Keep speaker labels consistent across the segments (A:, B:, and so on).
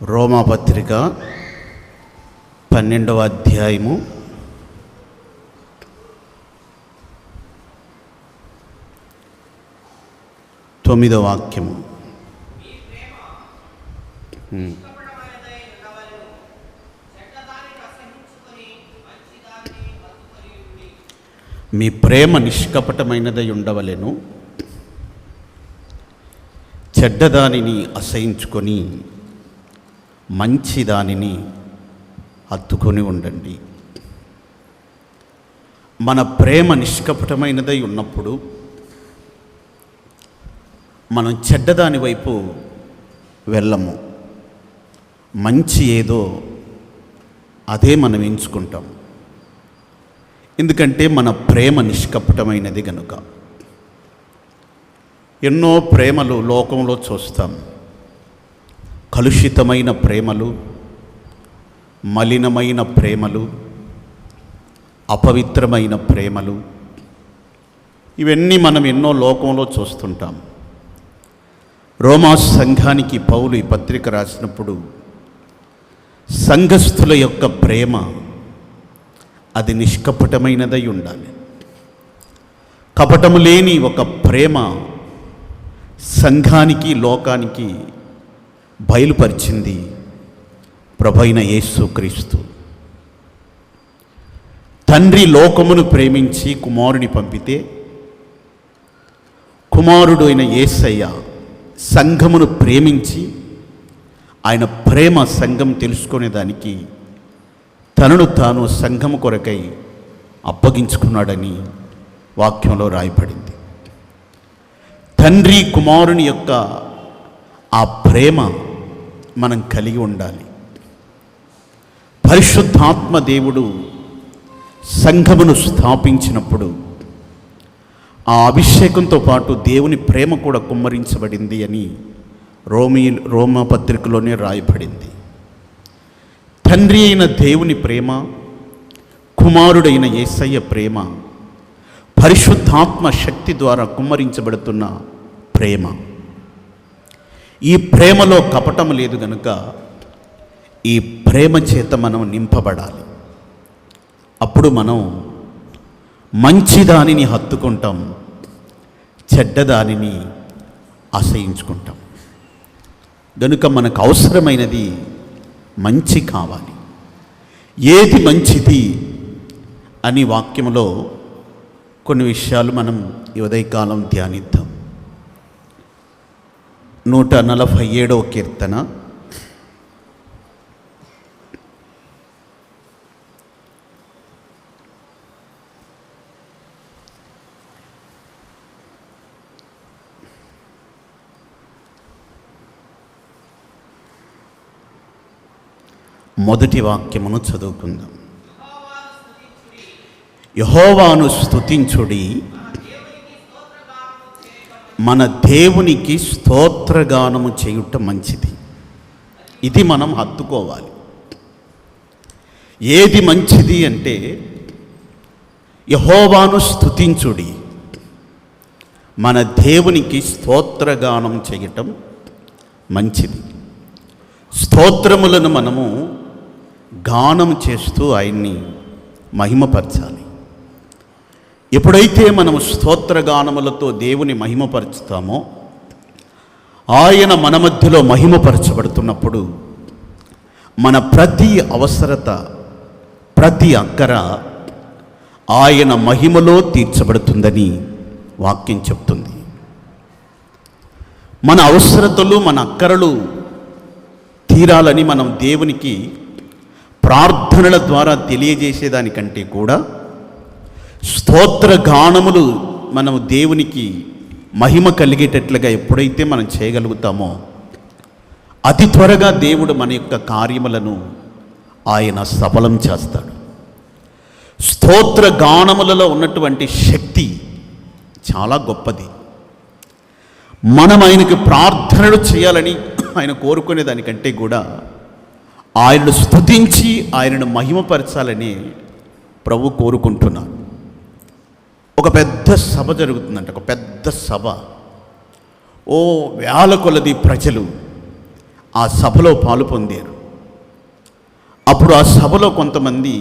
A: రోమాపత్రిక 12వ అధ్యాయము 9వ వాక్యము. మీ ప్రేమ నిష్కపటమైనదై ఉండవలెను, చెడ్డదానిని అసహించుకొని మంచి దానిని హత్తుకొని ఉండండి. మన ప్రేమ నిష్కపటమైనదై ఉన్నప్పుడు మనం చెడ్డదాని వైపు వెళ్ళము. మంచి ఏదో అదే మనం ఎంచుకుంటాం. ఎందుకంటే మన ప్రేమ నిష్కపటమైనది గనుక. ఎన్నో ప్రేమలు లోకంలో చూస్తాం. కలుషితమైన ప్రేమలు, మలినమైన ప్రేమలు, అపవిత్రమైన ప్రేమలు, ఇవన్నీ మనం ఎన్నో లోకంలో చూస్తుంటాం. రోమా సంఘానికి పౌలు ఈ పత్రిక రాసినప్పుడు సంఘస్థుల యొక్క ప్రేమ అది నిష్కపటమైనదై ఉండాలి. కపటము లేని ఒక ప్రేమ సంఘానికి, లోకానికి బయలుపరిచింది ప్రభువైన యేసుక్రీస్తు. తండ్రి లోకమును ప్రేమించి కుమారుని పంపితే, కుమారుడు అయిన యేసయ్య సంఘమును ప్రేమించి ఆయన ప్రేమ సంఘం తెలుసుకునేదానికి తనను తాను సంఘము కొరకై అప్పగించుకున్నాడని వాక్యంలో రాయబడింది. తండ్రి కుమారుని యొక్క ఆ ప్రేమ మనం కలిగి ఉండాలి. పరిశుద్ధాత్మ దేవుడు సంఘమును స్థాపించినప్పుడు ఆ అభిషేకంతో పాటు దేవుని ప్రేమ కూడా కుమ్మరించబడింది అని రోమా పత్రికలోనే రాయబడింది. తండ్రి అయిన దేవుని ప్రేమ, కుమారుడైన యేసయ్య ప్రేమ, పరిశుద్ధాత్మ శక్తి ద్వారా కుమ్మరించబడుతున్న ప్రేమ. ఈ ప్రేమలో కపటం లేదు గనుక ఈ ప్రేమ చేత మనం నింపబడాలి. అప్పుడు మనం మంచిదానిని హత్తుకుంటాం, చెడ్డదానిని అసహించుకుంటాం. గనుక మనకు అవసరమైనది మంచి కావాలి. ఏది మంచిది అని వాక్యంలో కొన్ని విషయాలు మనం ఈ ఉదయకాలం ధ్యానిద్దాం. 147వ కీర్తన 1వ వాక్యమును చదువుకుందాం. యెహోవాను స్తుతించుడి, మన దేవునికి స్తోత్రగానము చేయుట మంచిది. ఇది మనం హత్తుకోవాలి. ఏది మంచిది అంటే యెహోవాను స్తుతించుడి, మన దేవునికి స్తోత్రగానం చేయటం మంచిది. స్తోత్రములను మనము గానం చేస్తూ ఆయన్ని మహిమపరచాలి. ఎప్పుడైతే మనము స్తోత్రగానములతో దేవుని మహిమపరుచుతామో, ఆయన మన మధ్యలో మహిమపరచబడుతున్నప్పుడు మన ప్రతి అవసరత, ప్రతి అక్కర ఆయన మహిమలో తీర్చబడుతుందని వాక్యం చెప్తుంది. మన అవసరతలు, మన అక్కరలు తీరాలని మనం దేవునికి ప్రార్థనల ద్వారా తెలియజేసేదానికంటే కూడా స్తోత్రగానములు మనం దేవునికి మహిమ కలిగేటట్లుగా ఎప్పుడైతే మనం చేయగలుగుతామో అతి త్వరగా దేవుడు మన యొక్క కార్యములను ఆయన సఫలం చేస్తాడు. స్తోత్రగానములలో ఉన్నటువంటి శక్తి చాలా గొప్పది. మనం ఆయనకి ప్రార్థనలు చేయాలని ఆయన కోరుకునే దానికంటే కూడా ఆయనను స్తుతించి ఆయనను మహిమపరచాలని ప్రభు కోరుకుంటున్నాడు. ఒక పెద్ద సభ జరుగుతుందంట, ఒక పెద్ద సభ. వేల కొలది ప్రజలు ఆ సభలో పాలు పొందారు. అప్పుడు ఆ సభలో కొంతమంది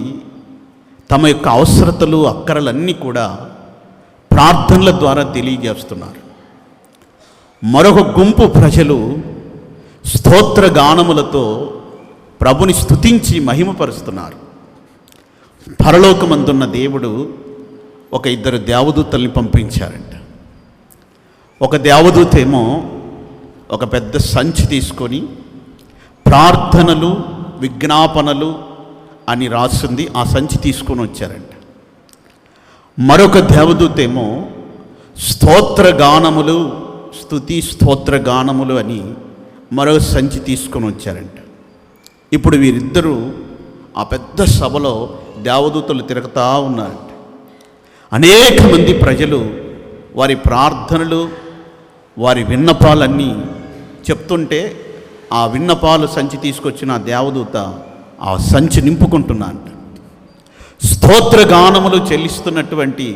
A: తమ యొక్క అవసరతలు అక్కరలన్నీ కూడా ప్రార్థనల ద్వారా తెలియజేస్తున్నారు. మరొక గుంపు ప్రజలు స్తోత్ర గానములతో ప్రభుని స్తుతించి మహిమపరుస్తున్నారు. పరలోకమందున్న దేవుడు ఒక ఇద్దరు దేవదూతల్ని పంపించారంట. ఒక దేవదూత ఏమో ఒక పెద్ద సంచి తీసుకొని ప్రార్థనలు విజ్ఞాపనలు అని రాసింది ఆ సంచి తీసుకొని వచ్చారంట. మరొక దేవదూత ఏమో స్తోత్రగానములు స్తుతి స్తోత్రగానములు అని మరొక సంచి తీసుకొని వచ్చారంట. ఇప్పుడు వీరిద్దరూ ఆ పెద్ద సభలో దేవదూతలు తిరుగుతూ ఉన్నారంట. అనేక మంది ప్రజలు వారి ప్రార్థనలు వారి విన్నపాలన్నీ చెప్తుంటే ఆ విన్నపాలు సంచి తీసుకొచ్చిన ఆ దేవదూత ఆ సంచి నింపుకుంటున్నారంట. స్తోత్ర గానములు చెల్లిస్తున్నటువంటి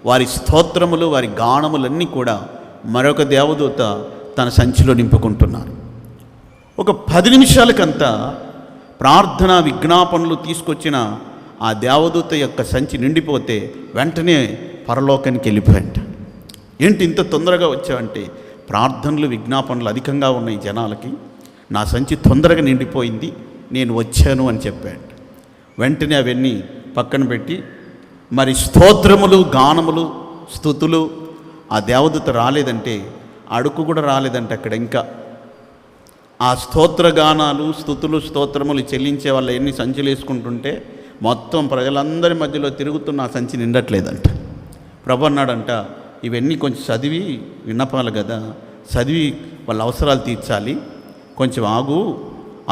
A: వారి స్తోత్రములు వారి గానములన్నీ కూడా మరొక దేవదూత తన సంచిలో నింపుకుంటున్నారు. ఒక 10 నిమిషాలకంతా ప్రార్థన విజ్ఞాపనలు తీసుకొచ్చిన ఆ దేవదూత యొక్క సంచి నిండిపోతే వెంటనే పరలోకానికి వెళ్ళిపోయాయంట. ఏంటి ఇంత తొందరగా వచ్చావంటే, ప్రార్థనలు విజ్ఞాపనలు అధికంగా ఉన్నాయి జనాలకి, నా సంచి తొందరగా నిండిపోయింది, నేను వచ్చాను అని చెప్పాడు. వెంటనే అవన్నీ పక్కన పెట్టి మరి స్తోత్రములు గానములు స్తుతులు ఆ దేవదూత రాలేదంటే అడుగు కూడా రాలేదంటే అక్కడ ఇంకా ఆ స్తోత్రగానాలు స్తుతులు స్తోత్రములు చెల్లించే వాళ్ళు ఎన్ని సంచులు వేసుకుంటుంటే మొత్తం ప్రజలందరి మధ్యలో తిరుగుతున్న ఆ సంచి నిండట్లేదంట. ప్రభు అన్నాడంట, ఇవన్నీ కొంచెం చదివి విన్నపాలి కదా, చదివి వాళ్ళ అవసరాలు తీర్చాలి, కొంచెం ఆగు,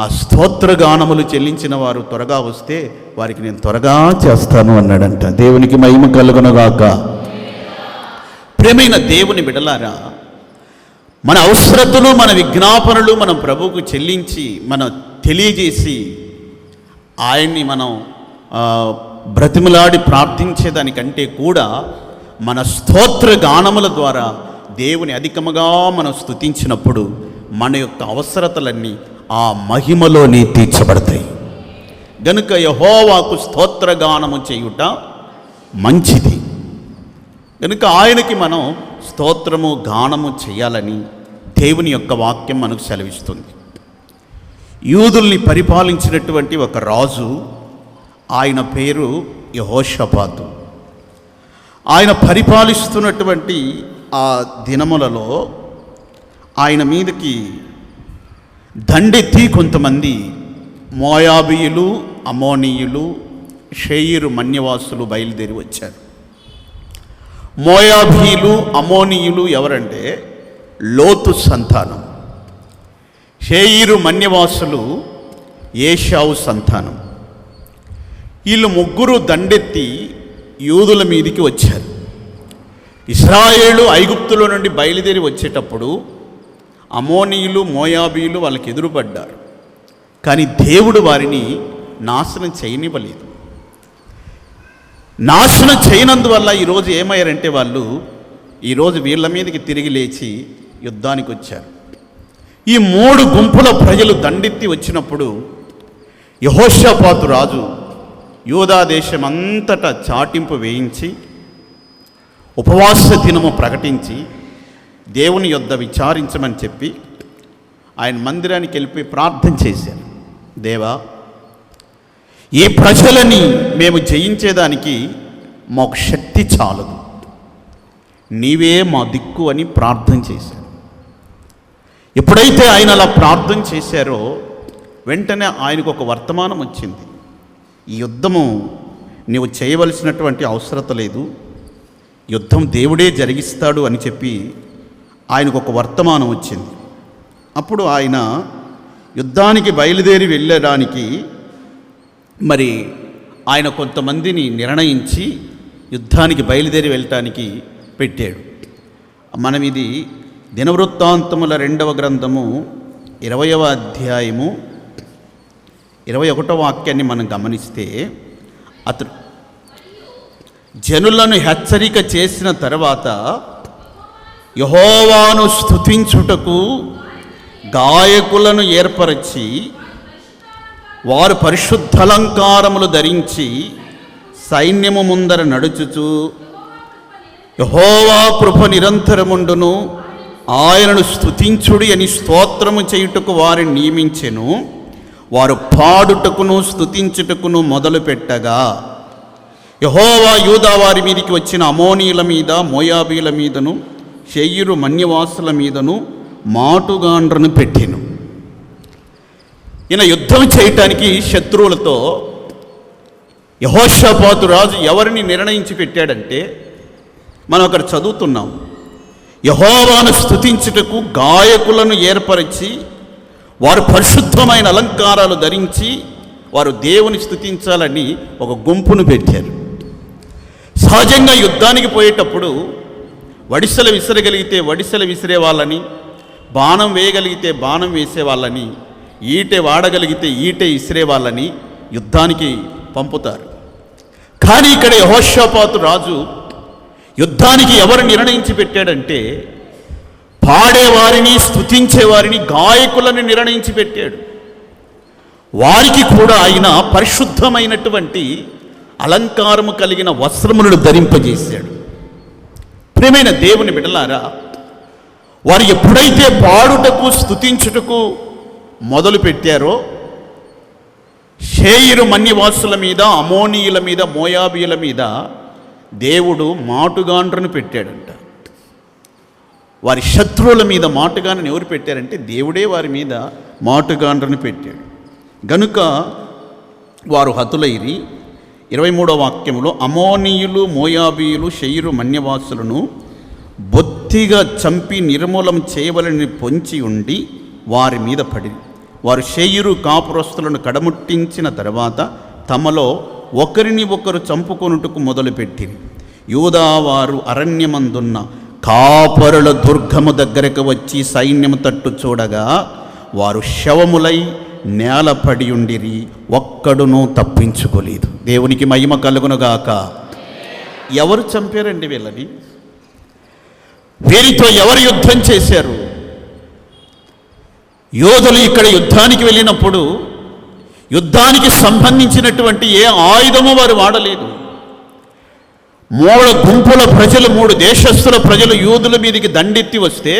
A: ఆ స్తోత్రగానములు చెల్లించిన వారు త్వరగా వస్తే వారికి నేను త్వరగా చేస్తాను అన్నాడంట. దేవునికి మహిమ కలుగునుగాక. ప్రియమైన దేవుని బిడ్డలారా, మన అవసరతలు మన విజ్ఞాపనలు మనం ప్రభువుకు చెల్లించి మనం తెలియజేసి ఆయన్ని మనం బ్రతిమలాడి ప్రార్థించేదానికంటే కూడా మన స్తోత్ర గానముల ద్వారా దేవుని అధికముగా మనం స్తుతించినప్పుడు మన యొక్క అవసరతలన్నీ ఆ మహిమలోనే తీర్చబడతాయి. గనుక యెహోవాకు స్తోత్రగానము చేయుట మంచిది. కనుక ఆయనకి మనం స్తోత్రము గానము చేయాలని దేవుని యొక్క వాక్యం మనకు సెలవిస్తుంది. యూదుల్ని పరిపాలించినటువంటి ఒక రాజు, ఆయన పేరు యెహోషాపాతు. ఆయన పరిపాలిస్తున్నటువంటి ఆ దినములలో ఆయన మీదకి దండెత్తి కొంతమంది మోయాబీయులు అమోనీయులు షేయిరు మన్యవాసులు బయలుదేరి వచ్చారు. మోయాబీయులు అమోనీయులు ఎవరంటే లోతు సంతానం, షేయిరు మన్యవాసులు ఏషావు సంతానం. వీళ్ళు ముగ్గురు దండెత్తి యూదుల మీదికి వచ్చారు. ఇశ్రాయేలు ఐగుప్తులో నుండి బయలుదేరి వచ్చేటప్పుడు అమోనీయులు మోయాబీయులు వాళ్ళకి ఎదురుపడ్డారు. కానీ దేవుడు వారిని నాశనం చేయనివ్వలేదు. నాశనం చేయనందువల్ల ఈరోజు ఏమయ్యారంటే వాళ్ళు ఈరోజు వీళ్ళ మీదకి తిరిగి లేచి యుద్ధానికి వచ్చారు. ఈ 3 గుంపుల ప్రజలు దండెత్తి వచ్చినప్పుడు యెహోషాపాతు రాజు యూదా దేశం అంతటా చాటింపు వేయించి ఉపవాస దినము ప్రకటించి దేవుని యొద్ద విచారించమని చెప్పి ఆయన మందిరానికి వెళ్ళిపోయి ప్రార్థన చేశారు. దేవా, ఈ ప్రజలని మేము జయించేదానికి మాకు శక్తి చాలదు, నీవే మా దిక్కు అని ప్రార్థన చేశారు. ఎప్పుడైతే ఆయన అలా ప్రార్థన చేశారో వెంటనే ఆయనకు ఒక వర్తమానం వచ్చింది. ఈ యుద్ధము నీవు చేయవలసినటువంటి అవసరత లేదు, యుద్ధం దేవుడే జరిగిస్తాడు అని చెప్పి ఆయనకు ఒక వర్తమానం వచ్చింది. అప్పుడు ఆయన యుద్ధానికి బయలుదేరి వెళ్ళడానికి మరి ఆయన కొంతమందిని నిర్ణయించి యుద్ధానికి బయలుదేరి వెళ్ళటానికి పెట్టాడు. మనం ఇది దినవృత్తాంతముల 2వ గ్రంథము 20వ అధ్యాయము 21వ వాక్యాన్ని మనం గమనిస్తే, అతడు జనులను హెచ్చరిక చేసిన తర్వాత యెహోవాను స్తుతించుటకు గాయకులను ఏర్పరచి వారు పరిశుద్ధాలంకారములు ధరించి సైన్యము ముందర నడుచుచు యెహోవా కృప నిరంతరముండును, ఆయనను స్తుతించుడి అని స్తోత్రము చేయుటకు వారిని నియమించెను. వారు పాడుటకును స్తుతించుటకును మొదలుపెట్టగా యెహోవా యూదా వారి మీదికి వచ్చిన అమోనీయుల మీద, మోయాబీల మీదను, శేయీరు మన్యవాసుల మీదను మాటుగాండ్రను పెట్టెను. ఈయన యుద్ధం చేయటానికి శత్రువులతో యెహోషాపాతు రాజు ఎవరిని నిర్ణయించి పెట్టాడంటే, మనం అక్కడ చదువుతున్నాం, యెహోవాను స్తుతించుటకు గాయకులను ఏర్పరిచి వారు పరిశుద్ధమైన అలంకారాలు ధరించి వారు దేవుని స్తుతించాలని ఒక గుంపును పెట్టారు. సహజంగా యుద్ధానికి పోయేటప్పుడు వడిసెలు విసరగలిగితే వడిసెలు విసిరే వాళ్ళని, బాణం వేయగలిగితే బాణం వేసే వాళ్ళని, ఈటె వాడగలిగితే ఈటె విసిరే వాళ్ళని యుద్ధానికి పంపుతారు. కానీ ఇక్కడ యెహోషాపాతు రాజు యుద్ధానికి ఎవరు నిర్ణయించి పెట్టాడంటే, పాడేవారిని, స్తుతించేవారిని, గాయకులను నిర్ణయించి పెట్టాడు. వారికి కూడా ఆయన పరిశుద్ధమైనటువంటి అలంకారము కలిగిన వస్త్రములను ధరింపజేశాడు. ప్రియమైన దేవుని బిడ్డలారా, వారు ఎప్పుడైతే పాడుటకు, స్తుతించుటకు మొదలు పెట్టారో, శేయీరు మన్యవాసుల మీద, అమోనీయుల మీద, మోయాబీల మీద దేవుడు మాటుగాండ్రను పెట్టాడంట. వారి శత్రువుల మీద మాటుగాండ్రను ఎవరు పెట్టారంటే, దేవుడే వారి మీద మాటుగాండ్రను పెట్టాడు. గనుక వారు హతులైరి 23వ వాక్యములో, అమోనీయులు, మోయాబీయులు, శేయీరు మన్యవాసులను బొత్తిగా చంపి నిర్మూలం చేయవలని పొంచి ఉండి వారి మీద పడి, వారు శేయీరు కాపురస్తులను కడముట్టించిన తర్వాత తమలో ఒకరిని ఒకరు చంపుకొనుటకు మొదలుపెట్టిరి. యూదా వారు అరణ్యమందున్న కాపరుల దుర్గము దగ్గరకు వచ్చి సైన్యము తట్టు చూడగా వారు శవములై నేలపడి ఉండిరి, ఒక్కడునూ తప్పించుకోలేదు. దేవునికి మహిమ కలుగునుగాక. ఎవరు చంపారండి వీళ్ళని? వీరితో ఎవరు యుద్ధం చేశారు? యోధులు ఇక్కడ యుద్ధానికి వెళ్ళినప్పుడు యుద్ధానికి సంబంధించినటువంటి ఏ ఆయుధము వారు వాడలేదు. 3 గుంపుల ప్రజలు, 3 దేశస్థుల ప్రజలు యూదుల మీదికి దండెత్తి వస్తే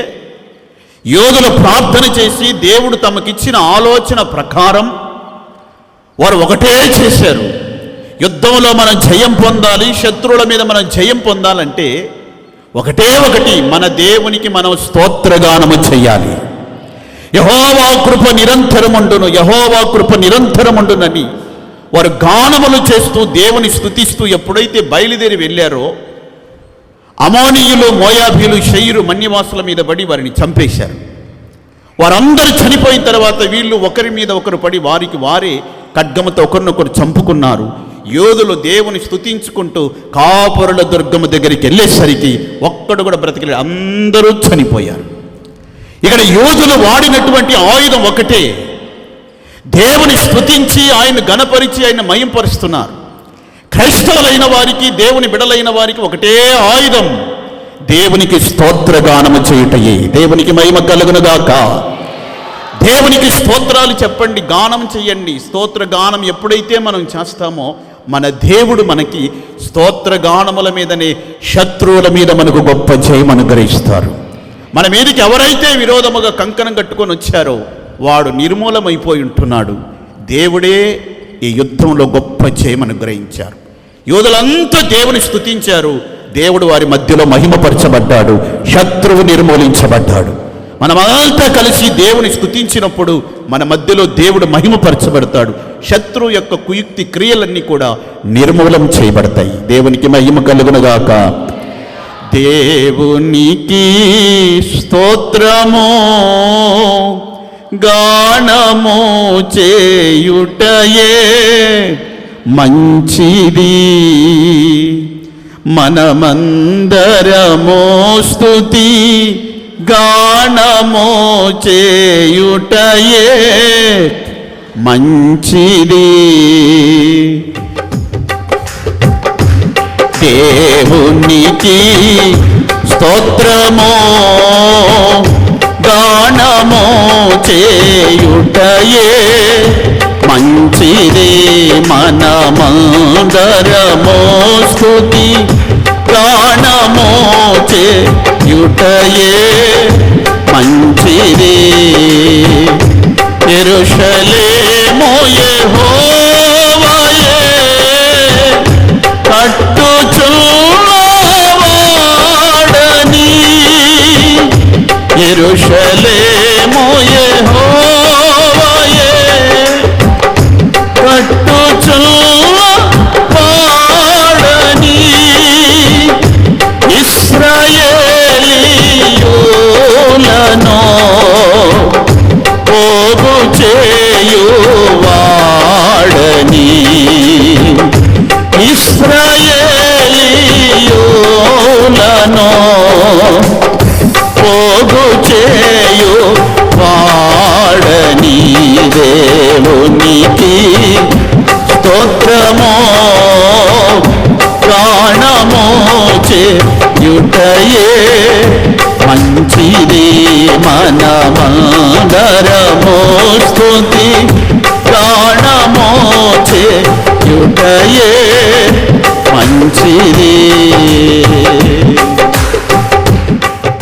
A: యోధులు ప్రార్థన చేసి దేవుడు తమకిచ్చిన ఆలోచన ప్రకారం వారు ఒకటే చేశారు. యుద్ధంలో మనం జయం పొందాలి, శత్రువుల మీద మనం జయం పొందాలంటే ఒకటే ఒకటి, మన దేవునికి మనం స్తోత్రగానము చేయాలి. యెహోవా కృప నిరంతరముండును, యెహోవా కృప నిరంతరముండునని వారు గానములు చేస్తూ దేవుని స్తుతిస్తూ ఎప్పుడైతే బయలుదేరి వెళ్ళారో, అమోనీయులు, మోయాబీలు, శేయీరు మన్యవాసుల మీద పడి వారిని చంపేశారు. వారందరూ చనిపోయిన తర్వాత వీళ్ళు ఒకరి మీద ఒకరు పడి వారికి వారే ఖడ్గముతో ఒకరినొకరు చంపుకున్నారు. యోధులు దేవుని స్తుతించుకుంటూ కాపురుల దుర్గము దగ్గరికి వెళ్ళేసరికి ఒక్కడు కూడా బ్రతికలేడు, అందరూ చనిపోయారు. ఇక్కడ యోధులు వాడినటువంటి ఆయుధం ఒకటే, దేవుని స్తుతించి ఆయన గణపరిచి ఆయన మహింపరుస్తున్నారు. క్రైస్తవులైన వారికి, దేవుని బిడలైన వారికి ఒకటే ఆయుధం, దేవునికి స్తోత్రగానము చేయుటయే. దేవునికి మహిమ కలుగునుగాక. దేవునికి స్తోత్రాలు చెప్పండి, గానం చెయ్యండి. స్తోత్రగానం ఎప్పుడైతే మనం చేస్తామో మన దేవుడు మనకి స్తోత్రగానముల మీదనే శత్రువుల మీద మనకు గొప్ప జయం అనుగ్రహిస్తారు. మన మీదకి ఎవరైతే విరోధముగా కంకణం కట్టుకొని వచ్చారో వాడు నిర్మూలమైపోయి ఉంటున్నాడు. దేవుడే ఈ యుద్ధంలో గొప్ప జయం అనుగ్రహించారు. యోధులంతా దేవుని స్తుతించారు, దేవుడు వారి మధ్యలో మహిమపరచబడ్డాడు, శత్రువు నిర్మూలించబడ్డాడు. మనమంతా కలిసి దేవుని స్తుతించినప్పుడు మన మధ్యలో దేవుడు మహిమపరచబడతాడు. శత్రువు యొక్క కుయుక్తి క్రియలన్నీ కూడా నిర్మూలం చేయబడతాయి. దేవునికి మహిమ కలుగునుగాక. దేవునికి స్తోత్రము గానము చేయుటయే మంచిది, మనమందరము స్తుతి గానము చేయుటయే మంచిది. దేవునికి స్తోత్రము గానము చేయుటయే మంచిది, మనమందరము స్తుతి గానము చేయుటయే మంచిది. యెరూషలేము యెహోవాయే కట్టుచున్నవాడని, యెరూషలేము యెహోవాయే కట్టుచున్నవాడని, ఇశ్రాయేలీయులను పోగు చేయువాడని, ఇశ్రాయేలీయులను పోగు చేయువాడని. దేవునికి స్తోత్రము, ప్రాణము చేయుటయే మంచిది, మనమందరము స్తుతి ప్రాణము చేయుటయే మంచిది.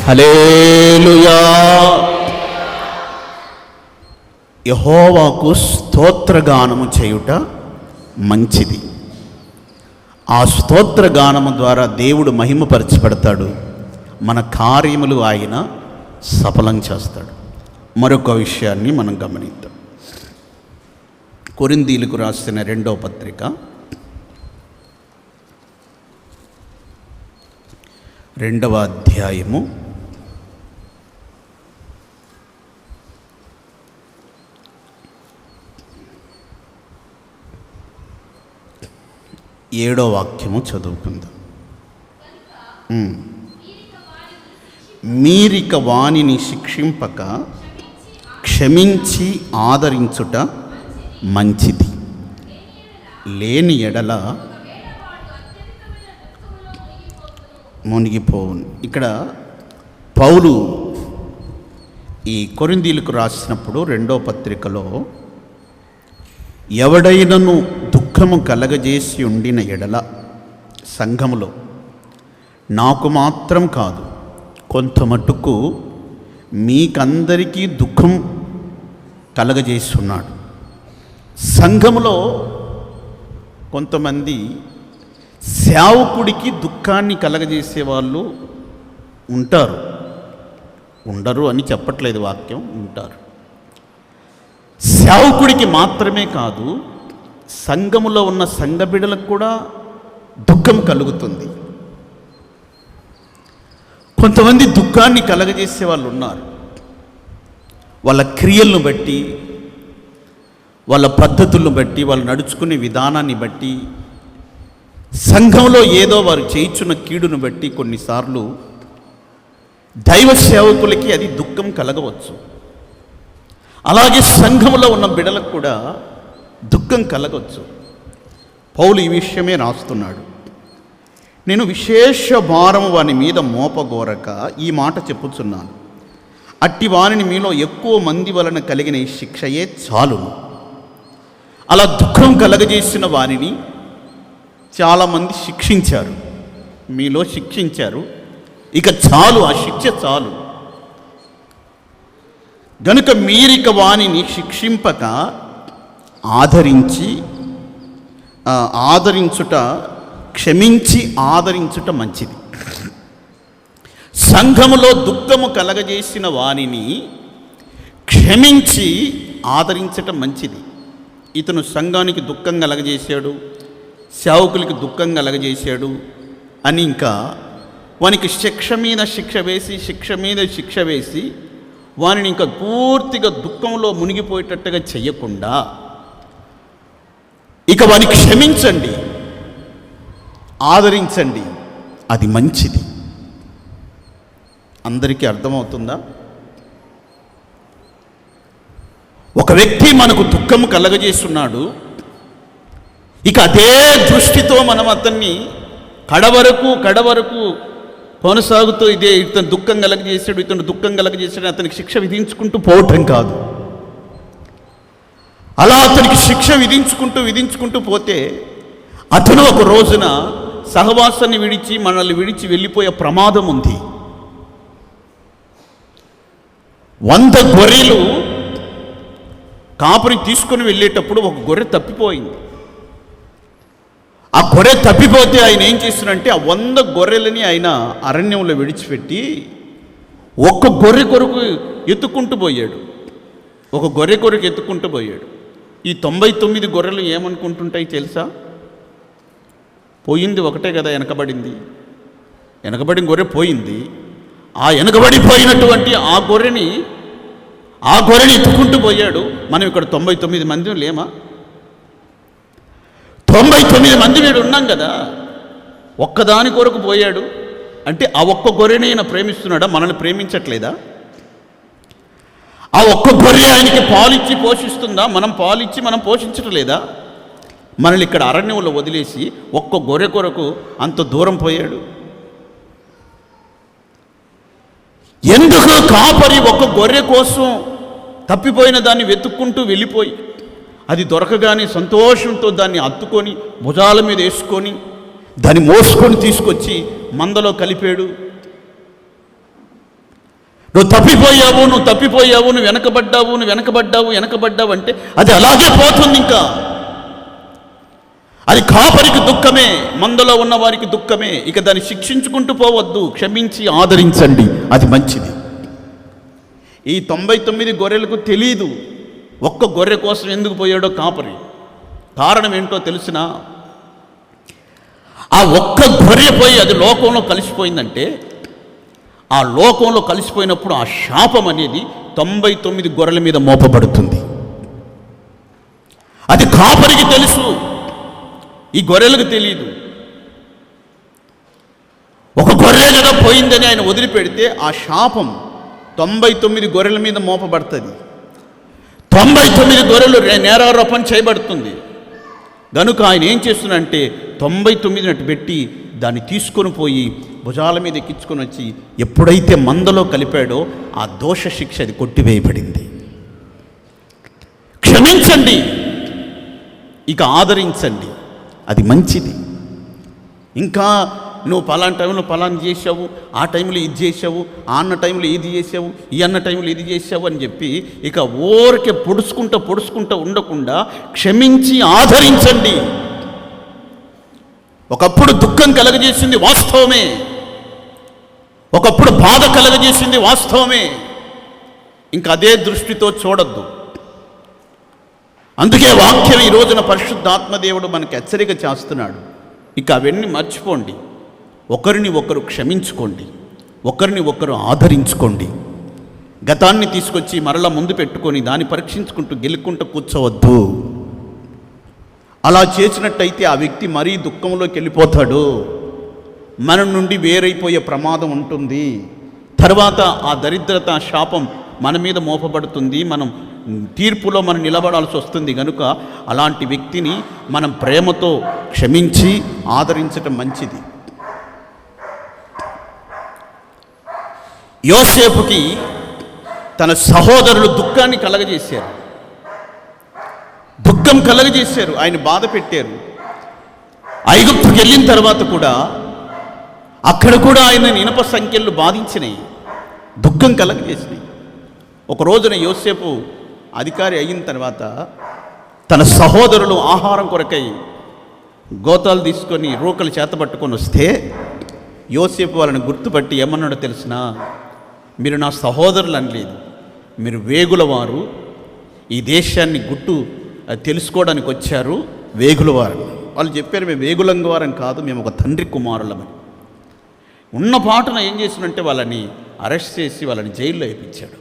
A: హల్లెలూయా. యెహోవాకు స్తోత్రగానము చేయుట మంచిది. ఆ స్తోత్రగానము ద్వారా దేవుడు మహిమపరచబడతాడు, మన కార్యములు ఆయన సఫలం చేస్తాడు. మరొక విషయాన్ని మనం గమనిద్దాం. కొరింథీయులకు రాసిన 2వ పత్రిక 2వ అధ్యాయము 7వ వాక్యము చదువుకుందాం. మీరిక వానిని శిక్షింపక క్షమించి ఆదరించుట మంచిది, లేని ఎడల మునిగిపోవును. ఇక్కడ పౌలు ఈ కొరింథీయులకు రాసినప్పుడు 2వ పత్రికలో ఎవడైనను దుఃఖము కలగజేసి ఉండిన ఎడల సంఘములో, నాకు మాత్రం కాదు కొంత మట్టుకు మీకందరికీ దుఃఖం కలగజేస్తున్నాడు. సంఘములో కొంతమంది సేవకుడికి దుఃఖాన్ని కలగజేసే వాళ్ళు ఉంటారు. ఉండరు అని చెప్పట్లేదు వాక్యం, ఉంటారు. సేవకుడికి మాత్రమే కాదు, సంఘములో ఉన్న సంఘ బిడ్డలకు కూడా దుఃఖం కలుగుతుంది. కొంతమంది దుఃఖాన్ని కలగజేసే వాళ్ళు ఉన్నారు. వాళ్ళ క్రియలను బట్టి, వాళ్ళ పద్ధతులను బట్టి, వాళ్ళు నడుచుకునే విధానాన్ని బట్టి, సంఘంలో ఏదో వారు చేయించున్న కీడును బట్టి కొన్నిసార్లు దైవ సేవకులకి అది దుఃఖం కలగవచ్చు. అలాగే సంఘంలో ఉన్న బిడ్డలకు కూడా దుఃఖం కలగవచ్చు. పౌలు ఈ విషయమే రాస్తున్నాడు. నేను విశేష భారము వాని మీద మోపగోరక ఈ మాట చెప్పుచున్నాను, అట్టి వారిని మీలో ఎక్కువ మంది వలన కలిగిన ఈ శిక్షయే చాలును. అలా దుఃఖం కలగజేసిన వారిని చాలామంది శిక్షించారు, మీలో శిక్షించారు. ఇక చాలు, ఆ శిక్ష చాలు. గనుక మీరిక వానిని శిక్షింపక ఆదరించుట, క్షమించి ఆదరించుట మంచిది. సంఘములో దుఃఖము కలగజేసిన వానిని క్షమించి ఆదరించటం మంచిది. ఇతను సంఘానికి దుఃఖం కలగజేశాడు, సేవకులకి దుఃఖం కలగజేశాడు అని ఇంకా వానికి శిక్ష మీద శిక్ష వేసి, శిక్ష మీద శిక్ష వేసి వానిని ఇంకా పూర్తిగా దుఃఖంలో మునిగిపోయేటట్టుగా చెయ్యకుండా ఇక వాని క్షమించండి, ఆదరించండి, అది మంచిది. అందరికీ అర్థమవుతుందా? ఒక వ్యక్తి మనకు దుఃఖము కలగజేస్తున్నాడు, ఇక అదే దృష్టితో మనం అతన్ని కడవరకు కొనసాగుతూ ఇదే ఇతను దుఃఖం కలగజేశాడు, ఇతను దుఃఖం కలగజేశాడు, అతనికి శిక్ష విధించుకుంటూ పోవటం కాదు. అలా అతనికి శిక్ష విధించుకుంటూ పోతే అతను ఒక రోజున సహవాసాన్ని విడిచి మనల్ని విడిచి వెళ్ళిపోయే ప్రమాదం ఉంది. 100 గొర్రెలు కాపరి తీసుకొని వెళ్ళేటప్పుడు ఒక గొర్రె తప్పిపోయింది. ఆ గొర్రె తప్పిపోతే ఆయన ఏం చేస్తున్నాడంటే ఆ 100 గొర్రెలని ఆయన అరణ్యంలో విడిచిపెట్టి ఒక్క గొర్రె కొరకు ఎత్తుకుంటూ పోయాడు. ఒక గొర్రె కొరకు ఎత్తుకుంటూ పోయాడు. ఈ 99 గొర్రెలు ఏమనుకుంటుంటాయి తెలుసా? పోయింది ఒకటే కదా, వెనకబడిన గొర్రె పోయింది. ఆ వెనకబడిపోయినటువంటి ఆ గొర్రెని ఎత్తుకుంటూ పోయాడు. మనం ఇక్కడ 99 మంది లేమా? 99 మంది వీడు ఉన్నాం కదా, ఒక్కదాని కొరకు పోయాడు అంటే ఆ ఒక్క గొర్రెని ఆయన ప్రేమిస్తున్నాడా? మనల్ని ప్రేమించట్లేదా? ఆ ఒక్క గొర్రె ఆయనకి పాలిచ్చి పోషిస్తుందా? మనం పాలిచ్చి మనం పోషించట్లేదా? మనల్ని ఇక్కడ అరణ్యంలో వదిలేసి ఒక్క గొర్రె కొరకు అంత దూరం పోయాడు. ఎందుకు కాపరి ఒక్క గొర్రె కోసం తప్పిపోయిన దాన్ని వెతుక్కుంటూ వెళ్ళిపోయి అది దొరకగానే సంతోషంతో దాన్ని అత్తుకొని భుజాల మీద వేసుకొని దాన్ని మోసుకొని తీసుకొచ్చి మందలో కలిపాడు. నువ్వు తప్పిపోయావు, నువ్వు వెనకబడ్డావు అంటే అది అలాగే పోతుంది. ఇంకా అది కాపరికి దుఃఖమే, మందలో ఉన్న వారికి దుఃఖమే. ఇక దాన్ని శిక్షించుకుంటూ పోవద్దు, క్షమించి ఆదరించండి, అది మంచిది. ఈ 99 గొర్రెలకు తెలీదు ఒక్క గొర్రె కోసం ఎందుకు పోయాడో కాపరి. కారణం ఏంటో తెలిసినా, ఆ ఒక్క గొర్రె పోయి అది లోకంలో కలిసిపోయిందంటే, ఆ లోకంలో కలిసిపోయినప్పుడు ఆ శాపం అనేది 99 గొర్రెల మీద మోపబడుతుంది. అది కాపరికి తెలుసు, ఈ గొర్రెలకు తెలియదు. ఒక గొర్రె కదా పోయిందని ఆయన వదిలిపెడితే ఆ శాపం 99 గొర్రెల మీద మోపబడుతుంది. 99 గొర్రెలు నేరారోపణ చేయబడుతుంది. కనుక ఆయన ఏం చేస్తున్నాడంటే 99 నట్టు పెట్టి దాన్ని తీసుకొని పోయి భుజాల మీద ఎక్కించుకొని వచ్చి ఎప్పుడైతే మందలో కలిపాడో ఆ దోష శిక్ష అది కొట్టివేయబడింది. క్షమించండి, ఇక ఆదరించండి, అది మంచిది. ఇంకా నువ్వు పలానా టైంలో పలానా చేసావు, ఆ టైంలో ఇది చేసావు, ఆ అన్న టైంలో ఇది చేసావు, ఈ అన్న టైంలో ఇది చేసావు అని చెప్పి ఇక ఊరికే పొడుచుకుంటూ ఉండకుండా క్షమించి ఆదరించండి. ఒకప్పుడు దుఃఖం కలగజేసింది వాస్తవమే, ఒకప్పుడు బాధ కలగజేసింది వాస్తవమే. ఇంకా అదే దృష్టితో చూడొద్దు. అందుకే వాక్యం ఈ రోజున పరిశుద్ధాత్మదేవుడు మనకు హెచ్చరిక చేస్తున్నాడు. ఇక అవన్నీ మర్చిపోండి, ఒకరిని ఒకరు క్షమించుకోండి, ఒకరిని ఒకరు ఆదరించుకోండి. గతాన్ని తీసుకొచ్చి మరలా ముందు పెట్టుకొని దాన్ని పరీక్షించుకుంటూ గెలుక్కుంటూ కూర్చోవద్దు. అలా చేసినట్టయితే ఆ వ్యక్తి మరీ దుఃఖంలోకి వెళ్ళిపోతాడు, మన నుండి వేరైపోయే ప్రమాదం ఉంటుంది. తర్వాత ఆ దరిద్రత శాపం మన మీద మోపబడుతుంది, మనం తీర్పులో మనం నిలబడాల్సి వస్తుంది. కనుక అలాంటి వ్యక్తిని మనం ప్రేమతో క్షమించి ఆదరించటం మంచిది. యోసేపుకి తన సహోదరులు దుఃఖాన్ని కలగజేశారు, దుఃఖం కలగజేశారు, ఆయన బాధ పెట్టారు. ఐగుప్తుకి వెళ్ళిన తర్వాత కూడా అక్కడ కూడా ఆయన ఇనుప సంఖ్యలు బాధించినాయి, దుఃఖం కలగజేసినాయి. ఒక రోజున యోసేపు అధికారి అయిన తర్వాత తన సహోదరులు ఆహారం కొరకై గోతాలు తీసుకొని రూకలు చేతబట్టుకొని వస్తే యోసేపు వాళ్ళని గుర్తుపట్టి ఏమన్నాడో తెలిసినా, మీరు నా సహోదరులు అనలేదు, మీరు వేగులవారు, ఈ దేశాన్ని తెలుసుకోవడానికి వచ్చారు, వేగులవారు. వాళ్ళు చెప్పారు, మేము వేగులంగ వారం కాదు, మేము ఒక తండ్రి కుమారులమని. ఉన్న పాటన ఏం చేసినంటే వాళ్ళని అరెస్ట్ చేసి వాళ్ళని జైల్లో వేయించాడు.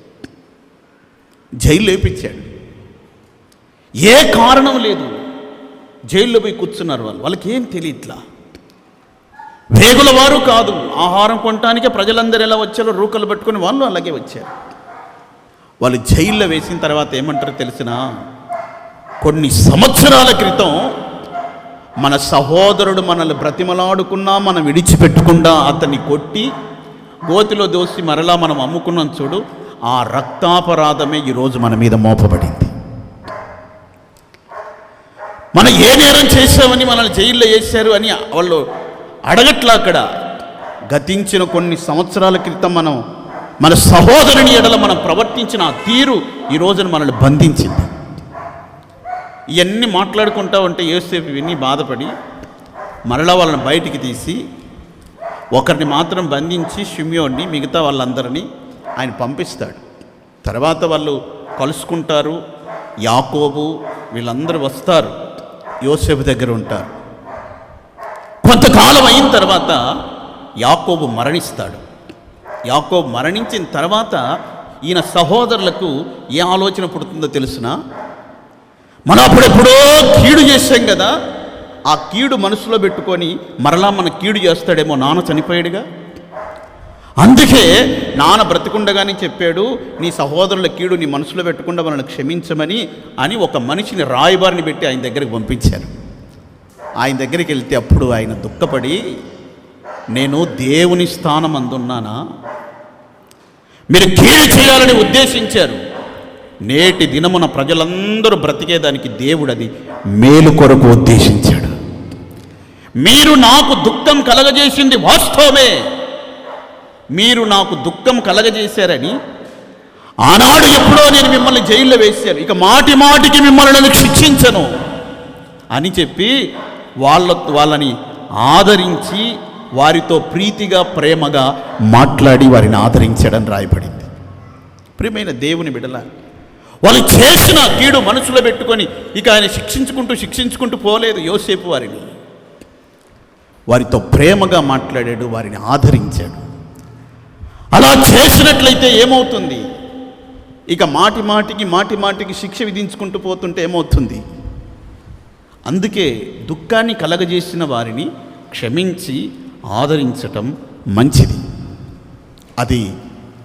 A: ఏ కారణం లేదు, జైల్లో పోయి కూర్చున్నారు. వాళ్ళకి ఏం తెలియట్లా. వేగుల వారు కాదు, ఆహారం కొనటానికే ప్రజలందరూ ఎలా వచ్చారో రూకలు పట్టుకొని వాళ్ళు అలాగే వచ్చారు. వాళ్ళు జైల్లో వేసిన తర్వాత ఏమంటారో తెలిసినా, కొన్ని సంవత్సరాల క్రితం మన సహోదరుడు మనల్ని బ్రతిమలాడుకున్నా మనం విడిచిపెట్టకుండా అతన్ని కొట్టి గోతిలో దోసి మరలా మనం అమ్ముకున్నాం చూడు, ఆ రక్తాపరాధమే ఈరోజు మన మీద మోపబడింది. మనం ఏ నేరం చేశామని మనల్ని జైల్లో వేశారు అని వాళ్ళు అడగట్లా. అక్కడ గతించిన కొన్ని సంవత్సరాల క్రితం మన సహోదరుని ఎడల మనం ప్రవర్తించిన ఆ తీరు ఈ రోజున మనల్ని బంధించింది. ఇవన్నీ మాట్లాడుకుంటా ఉంటే యోసేపు ఇవన్నీ బాధపడి మరలా వాళ్ళని బయటికి తీసి ఒకరిని మాత్రం బంధించి షిమ్యోన్ని, మిగతా వాళ్ళందరినీ ఆయన పంపిస్తాడు. తర్వాత వాళ్ళు కలుసుకుంటారు. యాకోబు వీళ్ళందరూ వస్తారు, యోసేపు దగ్గర ఉంటారు. కొంతకాలం అయిన తర్వాత యాకోబు మరణిస్తాడు. యాకోబు మరణించిన తర్వాత ఈయన సహోదరులకు ఏ ఆలోచన పుడుతుందో తెలుసునా? మనం అప్పుడెప్పుడో కీడు చేశాం కదా, ఆ కీడు మనసులో పెట్టుకొని మరలా మన కీడు చేస్తాడేమో. నాన్న చనిపోయాడుగా, అందుకే నాన్న బ్రతికుండగానే చెప్పాడు, నీ సహోదరుల కీడు నీ మనసులో పెట్టకుండా మనల్ని క్షమించమని అని ఒక మనిషిని రాయబారిని పెట్టి ఆయన దగ్గరికి పంపించారు. ఆయన దగ్గరికి వెళ్తే అప్పుడు ఆయన దుఃఖపడి, నేను దేవుని స్థానం అందున్నానా? మీరు కీడు చేయాలని ఉద్దేశించారు. నేటి దినమున ప్రజలందరూ బ్రతికేదానికి దేవుడు అది మేలు కొరకు ఉద్దేశించాడు. మీరు నాకు దుఃఖం కలగజేసింది వాస్తవమే, మీరు నాకు దుఃఖం కలగజేశారని ఆనాడు ఎప్పుడో నేను మిమ్మల్ని జైల్లో వేశాను, ఇక మాటి మాటికి మిమ్మల్ని నేను శిక్షించను అని చెప్పి వాళ్ళని ఆదరించి వారితో ప్రీతిగా ప్రేమగా మాట్లాడి వారిని ఆదరించడం రాయబడింది. ప్రియమైన దేవుని బిడ్డల, వాళ్ళు చేసిన కీడు మనసులో పెట్టుకొని ఇక ఆయన శిక్షించుకుంటూ పోలేదు. యోసేపు వారితో ప్రేమగా మాట్లాడాడు, వారిని ఆదరించాడు. అలా చేసినట్లయితే ఏమవుతుంది? ఇక మాటి మాటికి శిక్ష విధించుకుంటూ పోతుంటే ఏమవుతుంది? అందుకే దుఃఖాన్ని కలగజేసిన వారిని క్షమించి ఆదరించటం మంచిది. అది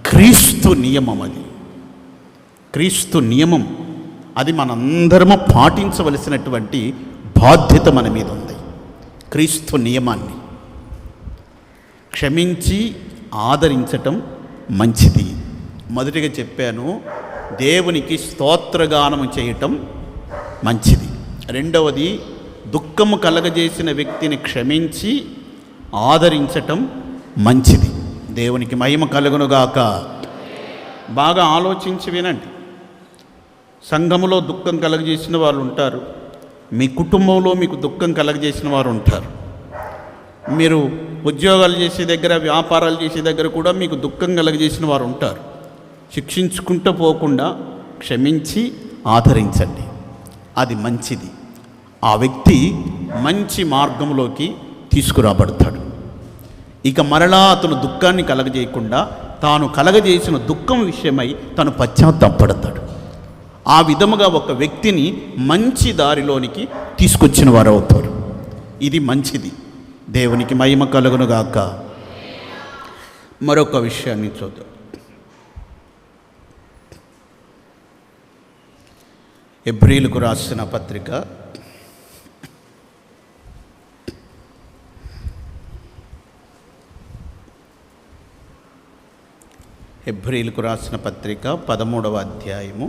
A: క్రీస్తు నియమం. క్రీస్తు నియమం అది మనందరము పాటించవలసినటువంటి బాధ్యత మన మీద ఉంది. క్రీస్తు నియమాన్ని క్షమించి ఆదరించటం మంచిది. మొదటిగా చెప్పాను, దేవునికి స్తోత్రగానము చేయటం మంచిది. రెండవది, దుఃఖము కలగజేసిన వ్యక్తిని క్షమించి ఆదరించటం మంచిది. దేవునికి మహిమ కలుగునుగాక. బాగా ఆలోచించి వినండి. సంఘములో దుఃఖం కలగజేసిన వారు ఉంటారు, మీ కుటుంబంలో మీకు దుఃఖం కలగజేసిన వారు ఉంటారు, మీరు ఉద్యోగాలు చేసే దగ్గర, వ్యాపారాలు చేసే దగ్గర కూడా మీకు దుఃఖం కలగజేసిన వారు ఉంటారు. శిక్షించుకుంటూ పోకుండా క్షమించి ఆదరించండి, అది మంచిది. ఆ వ్యక్తి మంచి మార్గంలోకి తీసుకురాబడతాడు. ఇక మరలా అతను దుఃఖాన్ని కలగజేయకుండా తాను కలగజేసిన దుఃఖం విషయమై తను పశ్చాత్తాపడతాడు. ఆ విధముగా ఒక వ్యక్తిని మంచి దారిలోనికి తీసుకొచ్చిన వారు అవుతారు. ఇది మంచిది. దేవునికి మహిమ కలుగునుగాక. మరొక విషయాన్ని చూద్దాం. హెబ్రీయులకు రాసిన పత్రిక 13వ అధ్యాయము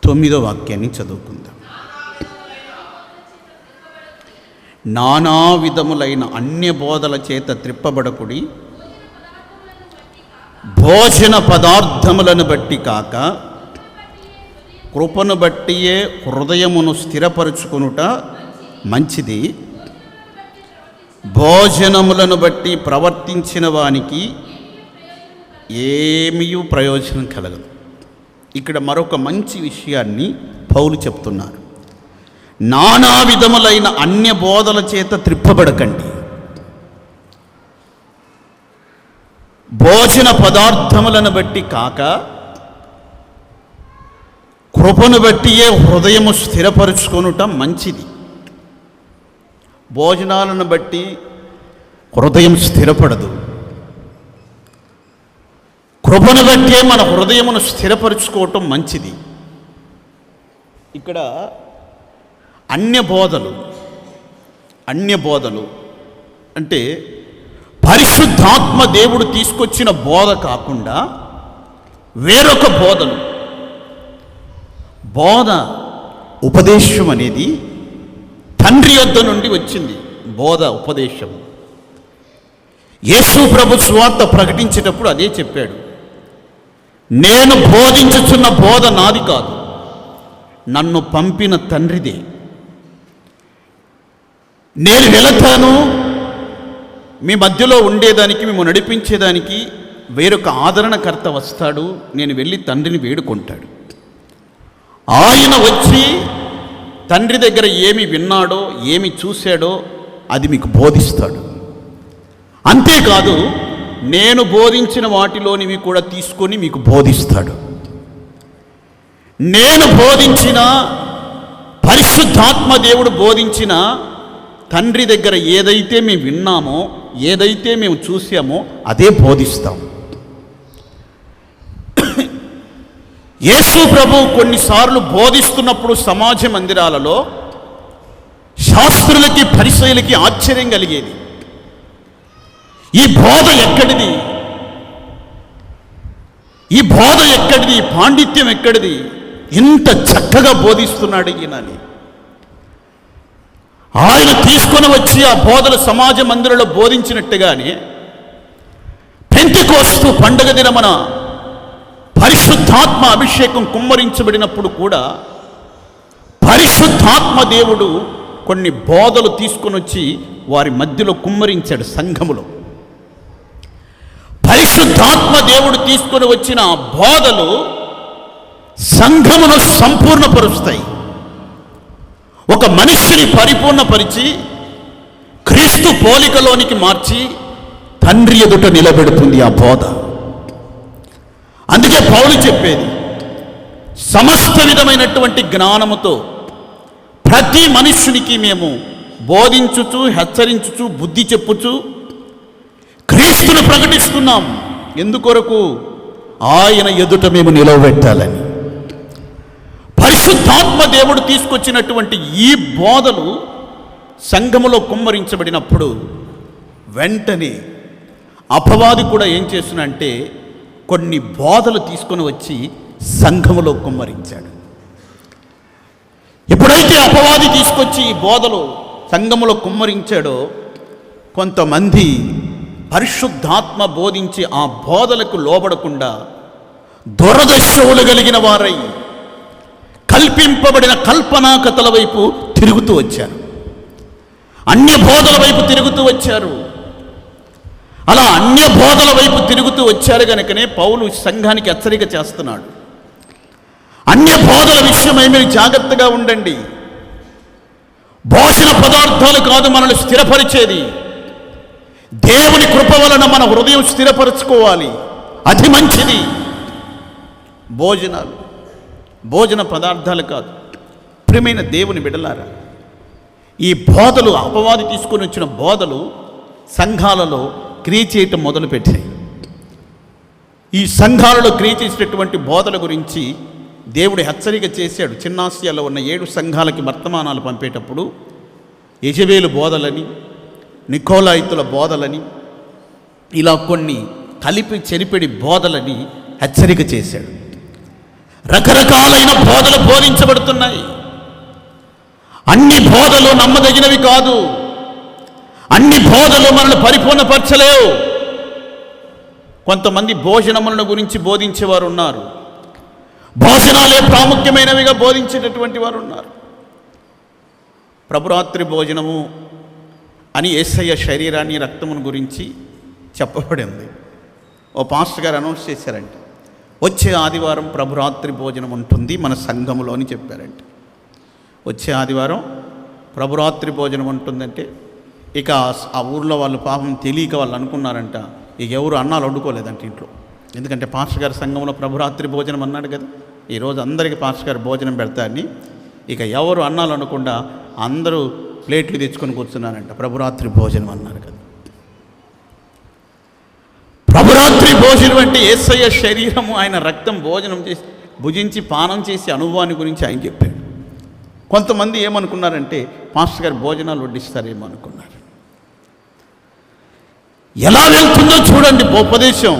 A: 9వ వాక్యాన్ని చదువుకుందాం. నానా విధములైన అన్య బోధల చేత త్రిప్పబడకుడి, భోజన పదార్థములను బట్టి కాక కృపను బట్టియే హృదయమును స్థిరపరుచుకొనుట మంచిది. భోజనములను బట్టి ప్రవర్తించిన వానికి ఏమీ ప్రయోజనం కలగదు. ఇక్కడ మరొక మంచి విషయాన్ని పౌలు చెప్తున్నారు. నానా విధములైన అన్య బోధల చేత త్రిప్పబడకండి, భోజన పదార్థములను బట్టి కాక కృపను బట్టియే హృదయము స్థిరపరుచుకొనుట మంచిది. భోజనాలను బట్టి హృదయం స్థిరపడదు, కృపను బట్టే మన హృదయమును స్థిరపరుచుకోవటం మంచిది. ఇక్కడ అన్య బోధలు అంటే పరిశుద్ధాత్మ దేవుడు తీసుకొచ్చిన బోధ కాకుండా వేరొక బోధ ఉపదేశం అనేది తండ్రి యొద్ద నుండి వచ్చింది. ఉపదేశం యేసు ప్రభు సువార్త ప్రకటించేటప్పుడు అదే చెప్పాడు. నేను బోధించుచున్న బోధ నాది కాదు, నన్ను పంపిన తండ్రిదే. నేను వెళతాను, మీ మధ్యలో ఉండేదానికి, మేము నడిపించేదానికి వేరొక ఆదరణకర్త వస్తాడు. నేను వెళ్ళి తండ్రిని వేడుకుంటాడు. ఆయన వచ్చి తండ్రి దగ్గర ఏమి విన్నాడో, ఏమి చూశాడో అది మీకు బోధిస్తాడు. అంతేకాదు, నేను బోధించిన వాటిలోనివి కూడా తీసుకొని మీకు బోధిస్తాడు. నేను బోధించిన, పరిశుద్ధాత్మ దేవుడు బోధించిన తండ్రి దగ్గర ఏదైతే మేము విన్నామో, ఏదైతే మేము చూసామో అదే బోధిస్తాం. యేసు ప్రభు కొన్నిసార్లు బోధిస్తున్నప్పుడు సమాజ మందిరాలలో శాస్త్రులకి, పరిసయ్యులకి ఆశ్చర్యం కలిగేది. ఈ బోధ ఎక్కడిది? ఈ పాండిత్యం ఎక్కడిది? ఇంత చక్కగా బోధిస్తున్నాడు ఈయనని. ఆయన తీసుకొని వచ్చి ఆ బోధలు సమాజ మందిరంలో బోధించినట్టుగానే పెంతెకోస్తు పండగ దినమున పరిశుద్ధాత్మ అభిషేకం కుమ్మరించబడినప్పుడు కూడా పరిశుద్ధాత్మ దేవుడు కొన్ని బోధలు తీసుకొని వచ్చి వారి మధ్యలో కుమ్మరించాడు. సంఘములో పరిశుద్ధాత్మ దేవుడు తీసుకొని వచ్చిన బోధలు సంఘమును సంపూర్ణపరుస్తాయి. ఒక మనిషిని పరిపూర్ణపరిచి క్రీస్తు పోలికలోనికి మార్చి తండ్రి ఎదుట నిలబెడుతుంది ఆ బోధ. అందుకే పౌలు చెప్పేది, సమస్త విధమైనటువంటి జ్ఞానముతో ప్రతి మనుష్యునికి మేము బోధించుచు, హెచ్చరించుచు, బుద్ధి చెప్పుచు క్రీస్తును ప్రకటిస్తున్నాం. ఎందుకొరకు? ఆయన ఎదుట మేము నిలవబెట్టాలని. పరిశుద్ధాత్మ దేవుడు తీసుకొచ్చినటువంటి ఈ బోధలు సంఘములో కుమ్మరించబడినప్పుడు వెంటనే అపవాది కూడా ఏం చేస్తున్నంటే కొన్ని బోధలు తీసుకొని వచ్చి సంఘములో కుమ్మరించాడు. ఎప్పుడైతే అపవాది తీసుకొచ్చి ఈ బోధలు సంఘములో కుమ్మరించాడో కొంతమంది పరిశుద్ధాత్మ బోధించి ఆ బోధలకు లోబడకుండా దురదర్శవులు కలిగిన వారై కల్పింపబడిన కల్పనా కథల వైపు తిరుగుతూ వచ్చారు. అన్య బోధల వైపు తిరుగుతూ వచ్చారు. అలా అన్య బోధల వైపు తిరుగుతూ వచ్చారు కనుకనే పౌలు సంఘానికి హెచ్చరిక చేస్తున్నాడు. అన్య బోధల విషయమై మీరు జాగ్రత్తగా ఉండండి. భోజన పదార్థాలు కాదు మనల్ని స్థిరపరిచేది. దేవుని కృప వలన మన హృదయం స్థిరపరచుకోవాలి, అది మంచిది. భోజన పదార్థాలు కాదు. ప్రియమైన దేవుని బిడ్డలారా, ఈ బోధలు, అపవాది తీసుకొని వచ్చిన బోధలు సంఘాలలో క్రియ చేయటం మొదలుపెట్టాయి. ఈ సంఘాలలో క్రియ చేసేటటువంటి బోధల గురించి దేవుడు హెచ్చరిక చేశాడు. చిన్నాసియాలో ఉన్న 7 సంఘాలకి వర్తమానాలు పంపేటప్పుడు యెజబేలు బోధలని, నికోలాయితుల బోధలని, ఇలా కొన్ని కలిపి చెరిపెడి బోధలని హెచ్చరిక చేశాడు. రకరకాలైన బోధలు బోధించబడుతున్నాయి. అన్ని బోధలు నమ్మదగినవి కాదు. అన్ని బోధలు మనల్ని పరిపూర్ణపరచలేవు. కొంతమంది భోజనములను గురించి బోధించేవారు ఉన్నారు. భోజనాలే ప్రాముఖ్యమైనవిగా బోధించేటటువంటి వారు ఉన్నారు. ప్రభురాత్రి భోజనము అని యేసయ్య శరీరాన్ని, రక్తమును గురించి చెప్పబడింది. ఓ పాస్టర్ గారు అనౌన్స్ చేశారంట, వచ్చే ఆదివారం ప్రభురాత్రి భోజనం ఉంటుంది మన సంఘములో అని చెప్పారంట. వచ్చే ఆదివారం ప్రభురాత్రి భోజనం ఉంటుందంటే ఇక ఆ ఊర్లో వాళ్ళు పాపం తెలియక వాళ్ళు అనుకున్నారంట, ఇక ఎవరు అన్నాలు వండుకోలేదంట ఇంట్లో. ఎందుకంటే పాస్టర్ గారి సంఘంలో ప్రభురాత్రి భోజనం అన్నాడు కదా, ఈరోజు అందరికీ పాస్టర్ గారు భోజనం పెడతారని ఇక ఎవరు అన్నాలు అనకుండా అందరూ ప్లేట్లు తెచ్చుకొని కూర్చున్నారంట. ప్రభురాత్రి భోజనం అన్నారు కదా. ప్రభురాత్రి భోజనం అంటే యేసయ్య శరీరము, ఆయన రక్తం భోజనం చేసి భుజించి పానం చేసి అనుభవాన్ని గురించి ఆయన చెప్పాడు. కొంతమంది ఏమనుకున్నారంటే పాస్టర్ గారు భోజనాలు వడ్డిస్తారేమో అనుకున్నారు. ఎలా వెళ్తుందో చూడండి ఉపదేశం,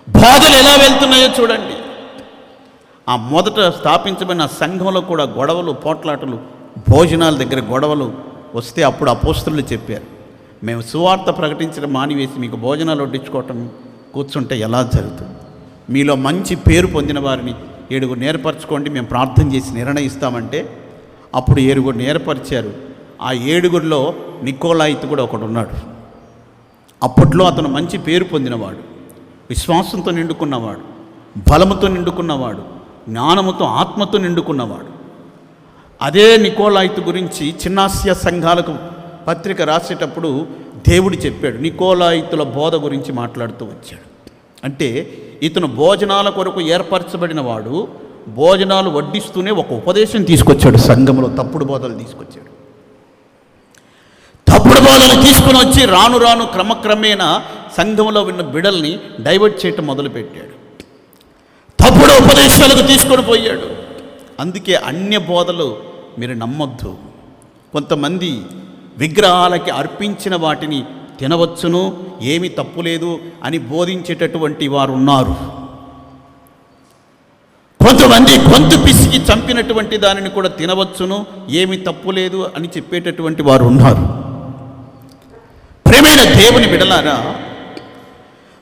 A: బోధలు ఎలా వెళ్తున్నాయో చూడండి. ఆ మొదట స్థాపించబడిన సంఘంలో కూడా గొడవలు, పోట్లాటలు, భోజనాల దగ్గర గొడవలు వస్తే అప్పుడు అపోస్తలులు చెప్పారు, మేము సువార్త ప్రకటించడం మానివేసి మీకు భోజనాలు వడ్డించుకోవటం కూర్చుంటే ఎలా జరుగుతుంది? మీలో మంచి పేరు పొందిన వారిని 7 నేర్పరచుకోండి, మేము ప్రార్థన చేసి నిర్ణయిస్తామంటే అప్పుడు 7 నేర్పరిచారు. ఆ 7లో నికోలాయితు కూడా ఒకడు ఉన్నాడు. అప్పట్లో అతను మంచి పేరు పొందినవాడు, విశ్వాసంతో నిండుకున్నవాడు, బలముతో నిండుకున్నవాడు, జ్ఞానముతో ఆత్మతో నిండుకున్నవాడు. అదే నికోలాయితు గురించి చిన్నాస్య సంఘాలకు పత్రిక రాసేటప్పుడు దేవుడు చెప్పాడు, నికోలాయితుల బోధ గురించి మాట్లాడుతూ వచ్చాడు. అంటే ఇతను భోజనాల కొరకు ఏర్పరచబడిన వాడు, భోజనాలు వడ్డిస్తూనే ఒక ఉపదేశం తీసుకొచ్చాడు. సంఘంలో తప్పుడు బోధలు తీసుకొచ్చాడు. తప్పుడు బోధలు తీసుకుని వచ్చి రాను రాను క్రమక్రమేణా సంఘంలో ఉన్న బిడల్ని డైవర్ట్ చేయటం మొదలుపెట్టాడు. తప్పుడు ఉపదేశాలకు తీసుకొని పోయాడు. అందుకే అన్య బోధలు మీరు నమ్మొద్దు. కొంతమంది విగ్రహాలకి అర్పించిన వాటిని తినవచ్చును, ఏమీ తప్పులేదు అని బోధించేటటువంటి వారు ఉన్నారు. కొంతమంది గొంతు పిసికి చంపినటువంటి దానిని కూడా తినవచ్చును, ఏమీ తప్పులేదు అని చెప్పేటటువంటి వారు ఉన్నారు. ప్రేమైన దేవుని బిడలారా,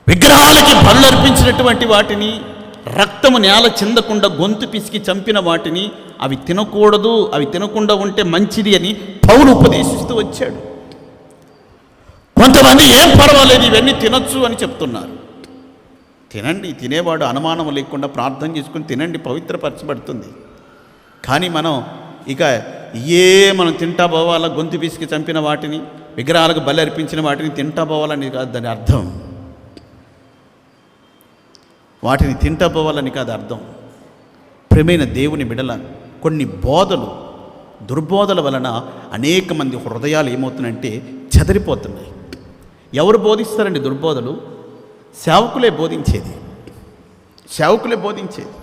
A: విగ్రహాలకి బలులు అర్పించినటువంటి వాటిని, రక్తము నేల చిందకుండా గొంతు పిసికి చంపిన వాటిని అవి తినకూడదు, అవి తినకుండా ఉంటే మంచిది అని పౌలు ఉపదేశిస్తూ వచ్చాడు. కొంతమంది ఏం పర్వాలేదు ఇవన్నీ తినొచ్చు అని చెప్తున్నారు. తినండి, తినేవాడు అనుమానం లేకుండా ప్రార్థన చేసుకుని తినండి, పవిత్రపరచబడుతుంది. కానీ మనం ఇక మనం తింటా పోవాలా, గొంతు పిసికి చంపిన వాటిని, విగ్రహాలకు బలి అర్పించిన వాటిని తింటా పోవాలని కాదు దాని అర్థం. వాటిని తింటా పోవాలని కాదు అర్థం. ప్రేమైన దేవుని బిడల, కొన్ని బోధలు, దుర్బోధల వలన అనేక మంది హృదయాలు ఏమవుతున్నాయంటే చెదిరిపోతున్నాయి. ఎవరు బోధిస్తారండి దుర్బోధలు? సేవకులే బోధించేది. సేవకులే బోధించేది.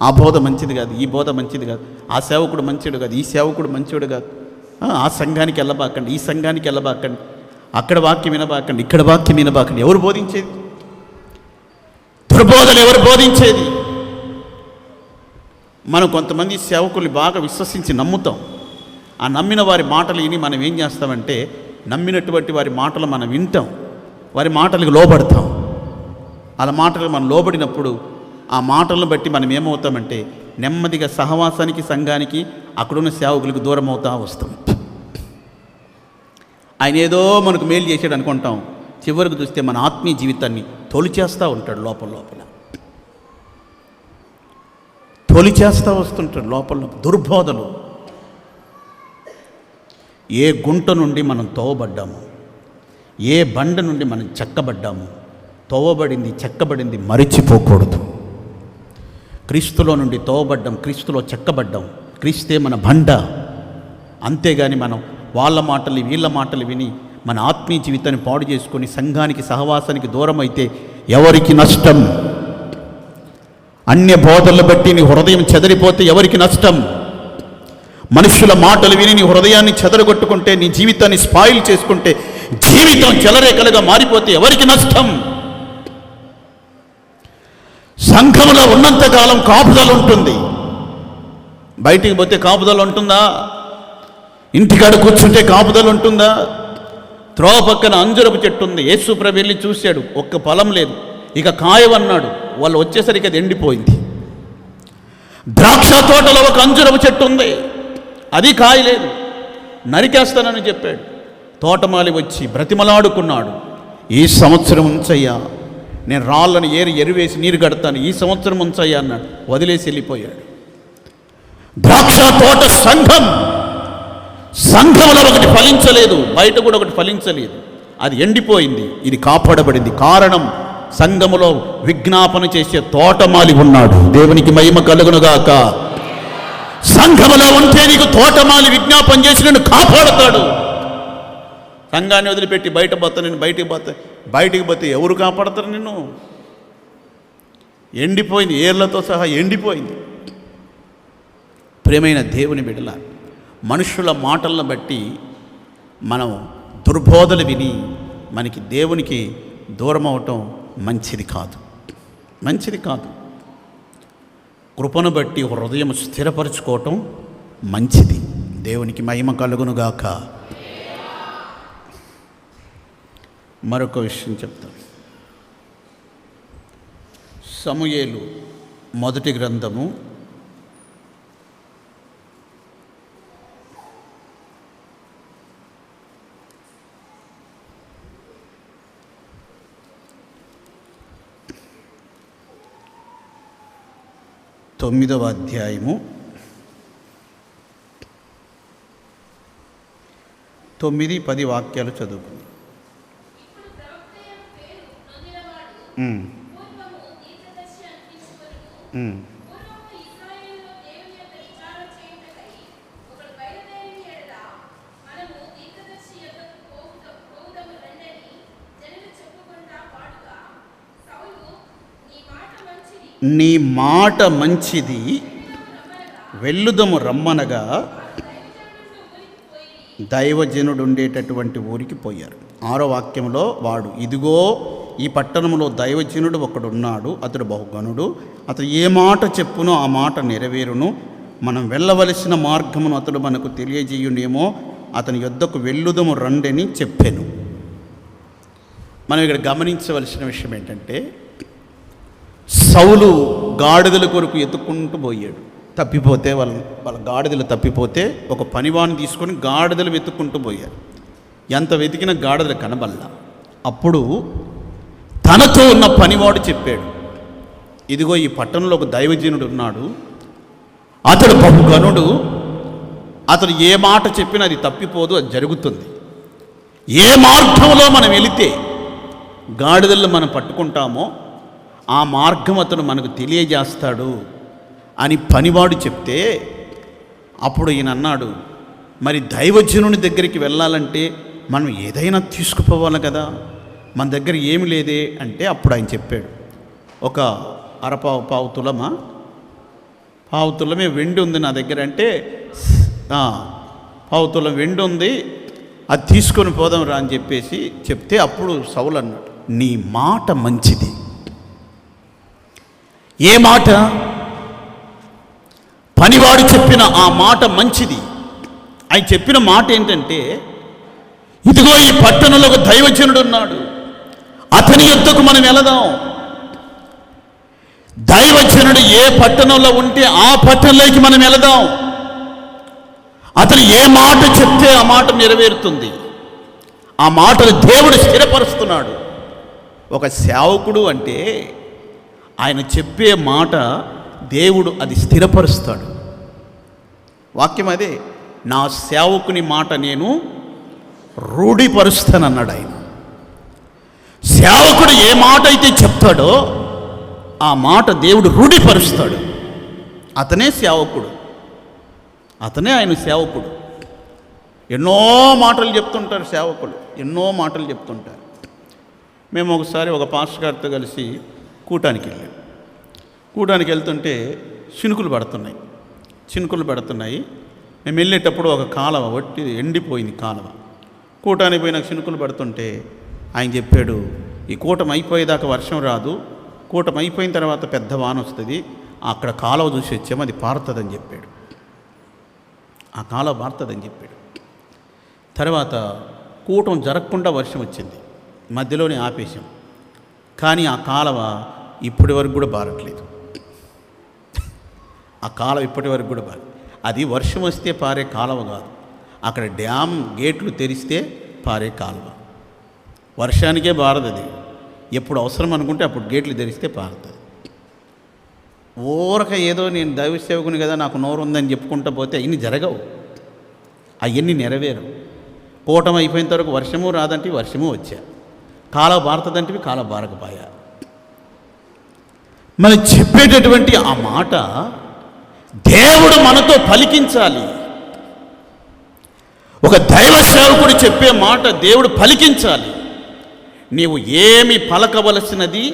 A: ఆ బోధ మంచిది కాదు, ఈ బోధ మంచిది కాదు, ఆ సేవకుడు మంచిడు కాదు, ఈ సేవకుడు మంచివాడు కాదు, ఆ సంఘానికి వెళ్ళబాకండి, ఈ సంఘానికి వెళ్ళబాకండి, అక్కడ వాక్యం వినబాకండి, ఇక్కడ వాక్యం వినబాకండి. ఎవరు బోధించేది? దుర్బోధలు ఎవరు బోధించేది? మనం కొంతమంది సేవకులు బాగా విశ్వసించి నమ్ముతాం. ఆ నమ్మిన వారి మాటలు విని మనం ఏం చేస్తామంటే, నమ్మినటువంటి వారి మాటలు మనం వింటాం, వారి మాటలకు లోబడతాం. అలా మాటలు మనం లోబడినప్పుడు ఆ మాటలను బట్టి మనం ఏమవుతామంటే నెమ్మదిగా సహవాసానికి, సంఘానికి, అక్కడున్న సేవకులకు దూరం అవుతా వస్తాం. ఆయన ఏదో మనకు మేలు చేసాడు అనుకుంటాం, చివరికి చూస్తే మన ఆత్మీయ జీవితాన్ని తొలిచేస్తూ ఉంటాడు. లోపల తొలిచేస్తూ వస్తుంటాడు. లోపల దుర్బోధలు. ఏ గుంట నుండి మనం తోవబడ్డాము, ఏ బండ నుండి మనం చెక్కబడ్డాము, తోవబడింది, చెక్కబడింది మరిచిపోకూడదు. క్రీస్తులో నుండి తోవబడ్డాం, క్రీస్తులో చెక్కబడ్డాం, క్రీస్తే మన బండ. అంతేగాని మనం వాళ్ళ మాటలు వీళ్ళ మాటలు విని మన ఆత్మీయ జీవితాన్ని పాడు చేసుకొని సంఘానికి, సహవాసానికి దూరం అయితే ఎవరికి నష్టం? అన్య బోధనలు బట్టి నీ హృదయం చెదరిపోతే ఎవరికి నష్టం? మనుషుల మాటలు విని నీ హృదయాన్ని చెదరగొట్టుకుంటే, నీ జీవితాన్ని స్పాయిల్ చేసుకుంటే, జీవితం చెలరేకలుగా మారిపోతే ఎవరికి నష్టం? సంఘంలో ఉన్నంతకాలం కాపుదల ఉంటుంది, బయటికి పోతే కాపుదల ఉంటుందా? ఇంటికాడ కూర్చుంటే కాపుదల ఉంటుందా? త్రోవ పక్కన అంజురపు చెట్టు ఉంది. యేసు ప్రభు వెళ్ళి చూశాడు, ఒక్క ఫలం లేదు, ఇక కాయవన్నాడు. వాళ్ళు వచ్చేసరికి అది ఎండిపోయింది. ద్రాక్ష తోటలో ఒక అంజురపు చెట్టు ఉంది, అది కాయలేదు, నరికేస్తానని చెప్పాడు. తోటమాలి వచ్చి బ్రతిమలాడుకున్నాడు, ఈ సంవత్సరం ఉంచయ్యా, నేను రాళ్ళను ఎరువేసి నీరు కడతాను, ఈ సంవత్సరం ఉంచయ్యా అన్నాడు. వదిలేసి వెళ్ళిపోయాడు. ద్రాక్ష తోట సంఘంలో ఒకటి ఫలించలేదు, బయట కూడా ఒకటి ఫలించలేదు, అది ఎండిపోయింది. ఇది కాపాడబడింది. కారణం, సంఘములో విజ్ఞాపన చేసే తోటమాలి ఉన్నాడు. దేవునికి మహిమ కలుగునుగాక. సంఘములో ఉంటే నీకు తోటమాలి విజ్ఞాపన చేసి నిన్ను కాపాడుతాడు. సంఘాన్ని వదిలిపెట్టి బయట పోతా, నేను బయటికి పోతా, బయటికి పోతే ఎవరు కాపాడతారు నిన్ను? ఎండిపోయింది, ఏర్లతో సహా ఎండిపోయింది. ప్రియమైన దేవుని బిడ్డల, మనుషుల మాటలను బట్టి మనం దుర్బోధలు విని మనకి దేవునికి దూరం అవటం మంచిది కాదు, మంచిది కాదు. కృపను బట్టి హృదయం స్థిరపరచుకోవటం మంచిది. దేవునికి మహిమ కలుగునుగాక. మరొక విషయం చెప్తాను. సమూయేలు మొదటి గ్రంథము 9వ అధ్యాయము 9-10 వాక్యాలు చదువుకుంది. నీ మాట మంచిది, వెళ్ళుదము రమ్మనగా దైవజనుడు ఉండేటటువంటి ఊరికి పోయారు. 6వ వాక్యంలో వాడు, ఇదిగో ఈ పట్టణంలో దైవజనుడు ఒకడున్నాడు, అతడు బహుగనుడు, అతడు ఏ మాట చెప్పునో ఆ మాట నెరవేరును, మనం వెళ్ళవలసిన మార్గమును అతడు మనకు తెలియజేయునేమో, అతని యొద్దకు వెళ్ళుదము రండని చెప్పాను. మనం ఇక్కడ గమనించవలసిన విషయం ఏంటంటే, సౌలు గాడిదల కొరకు ఎత్తుకుంటూ పోయాడు. తప్పిపోతే వాళ్ళ గాడిదలు తప్పిపోతే ఒక పనివాణ్ణి తీసుకొని గాడిదలు వెతుక్కుంటూ పోయారు. ఎంత వెతికినా గాడిదలు కనబల్లా. అప్పుడు తనతో ఉన్న పనివాడు చెప్పాడు, ఇదిగో ఈ పట్టణంలో ఒక దైవజనుడు ఉన్నాడు, అతడు బహుగనుడు, అతడు ఏ మాట చెప్పినా అది తప్పిపోదు, అది జరుగుతుంది. ఏ మార్గంలో మనం వెళితే గాడిదలను మనం పట్టుకుంటామో ఆ మార్గం అతను మనకు తెలియజేస్తాడు అని పనివాడు చెప్తే, అప్పుడు ఈయన అన్నాడు, మరి దైవజనుని దగ్గరికి వెళ్ళాలంటే మనం ఏదైనా తీసుకుపోవాలి కదా, మన దగ్గర ఏమి లేదే అంటే, అప్పుడు ఆయన చెప్పాడు, ఒక పావు తులమే వెండి ఉంది నా దగ్గర అంటే, పావు తులం వెండి ఉంది, అది తీసుకొని పోదాం రా అని చెప్పేసి చెప్తే, అప్పుడు సౌలు అన్నాడు, నీ మాట మంచిది. ఏ మాట? పనివాడు చెప్పిన ఆ మాట మంచిది. ఆయన చెప్పిన మాట ఏంటంటే, ఇదిగో ఈ పట్టణంలో ఒక దైవజనుడు ఉన్నాడు, అతని యొద్దకు మనం వెళదాం. దైవజనుడు ఏ పట్టణంలో ఉంటే ఆ పట్టణంలోకి మనం వెళదాం. అతను ఏ మాట చెప్తే ఆ మాట నెరవేరుతుంది. ఆ మాటను దేవుడు స్థిరపరుస్తున్నాడు. ఒక సేవకుడు అంటే ఆయన చెప్పే మాట దేవుడు అది స్థిరపరుస్తాడు. వాక్యం అదే, నా సేవకుని మాట నేను రూఢిపరుస్తానన్నాడు ఆయన. సేవకుడు ఏ మాట అయితే చెప్తాడో ఆ మాట దేవుడు రూఢిపరుస్తాడు. అతనే సేవకుడు, అతనే ఆయన సేవకుడు. ఎన్నో మాటలు చెప్తుంటారు సేవకులు, ఎన్నో మాటలు చెప్తుంటారు. మేము ఒకసారి ఒక పాస్టర్ గారితో కలిసి కూటానికి వెళ్ళాం. కూటానికి వెళ్తుంటే చినుకులు పడుతున్నాయి. మేము వెళ్ళేటప్పుడు ఒక కాలువ వట్టి ఎండిపోయింది కాలువ. కూటానికి పోయిన చినుకులు పడుతుంటే ఆయన చెప్పాడు, ఈ కూటం అయిపోయేదాకా వర్షం రాదు, కూటం అయిపోయిన తర్వాత పెద్ద వాన వస్తుంది, అక్కడ కాలువ చూసి వచ్చాము, అది పారుతుందని చెప్పాడు. ఆ కాలువ పారుతుందని చెప్పాడు. తర్వాత కూటం జరగకుండా వర్షం వచ్చింది, మధ్యలోనే ఆపేశాం. కానీ ఆ కాలువ ఇప్పటి వరకు కూడా బారట్లేదు. ఆ కాలువ ఇప్పటి వరకు కూడా అది వర్షం వస్తే పారే కాలువ కాదు, అక్కడ డ్యామ్ గేట్లు తెరిస్తే పారే కాలువ. వర్షానికే బారదు అది, ఎప్పుడు అవసరం అనుకుంటే అప్పుడు గేట్లు తెరిస్తే పారుతుంది. ఊరక ఏదో నేను దైవ సేవకుని కదా, నాకు నోరు ఉందని చెప్పుకుంటూ పోతే ఇన్ని జరగవు, అవన్నీ నెరవేరు. కూటమి అయిపోయిన తర్వాత వర్షము రాదంటే వర్షము వచ్చా, కాలువ బారుతుందంటే కాలువ బారకపోయా. మనం చెప్పేటటువంటి ఆ మాట దేవుడు మనతో పలికించాలి. ఒక దైవ సేవకుడు చెప్పే మాట దేవుడు పలికించాలి. నీవు ఏమి పలకవలసినది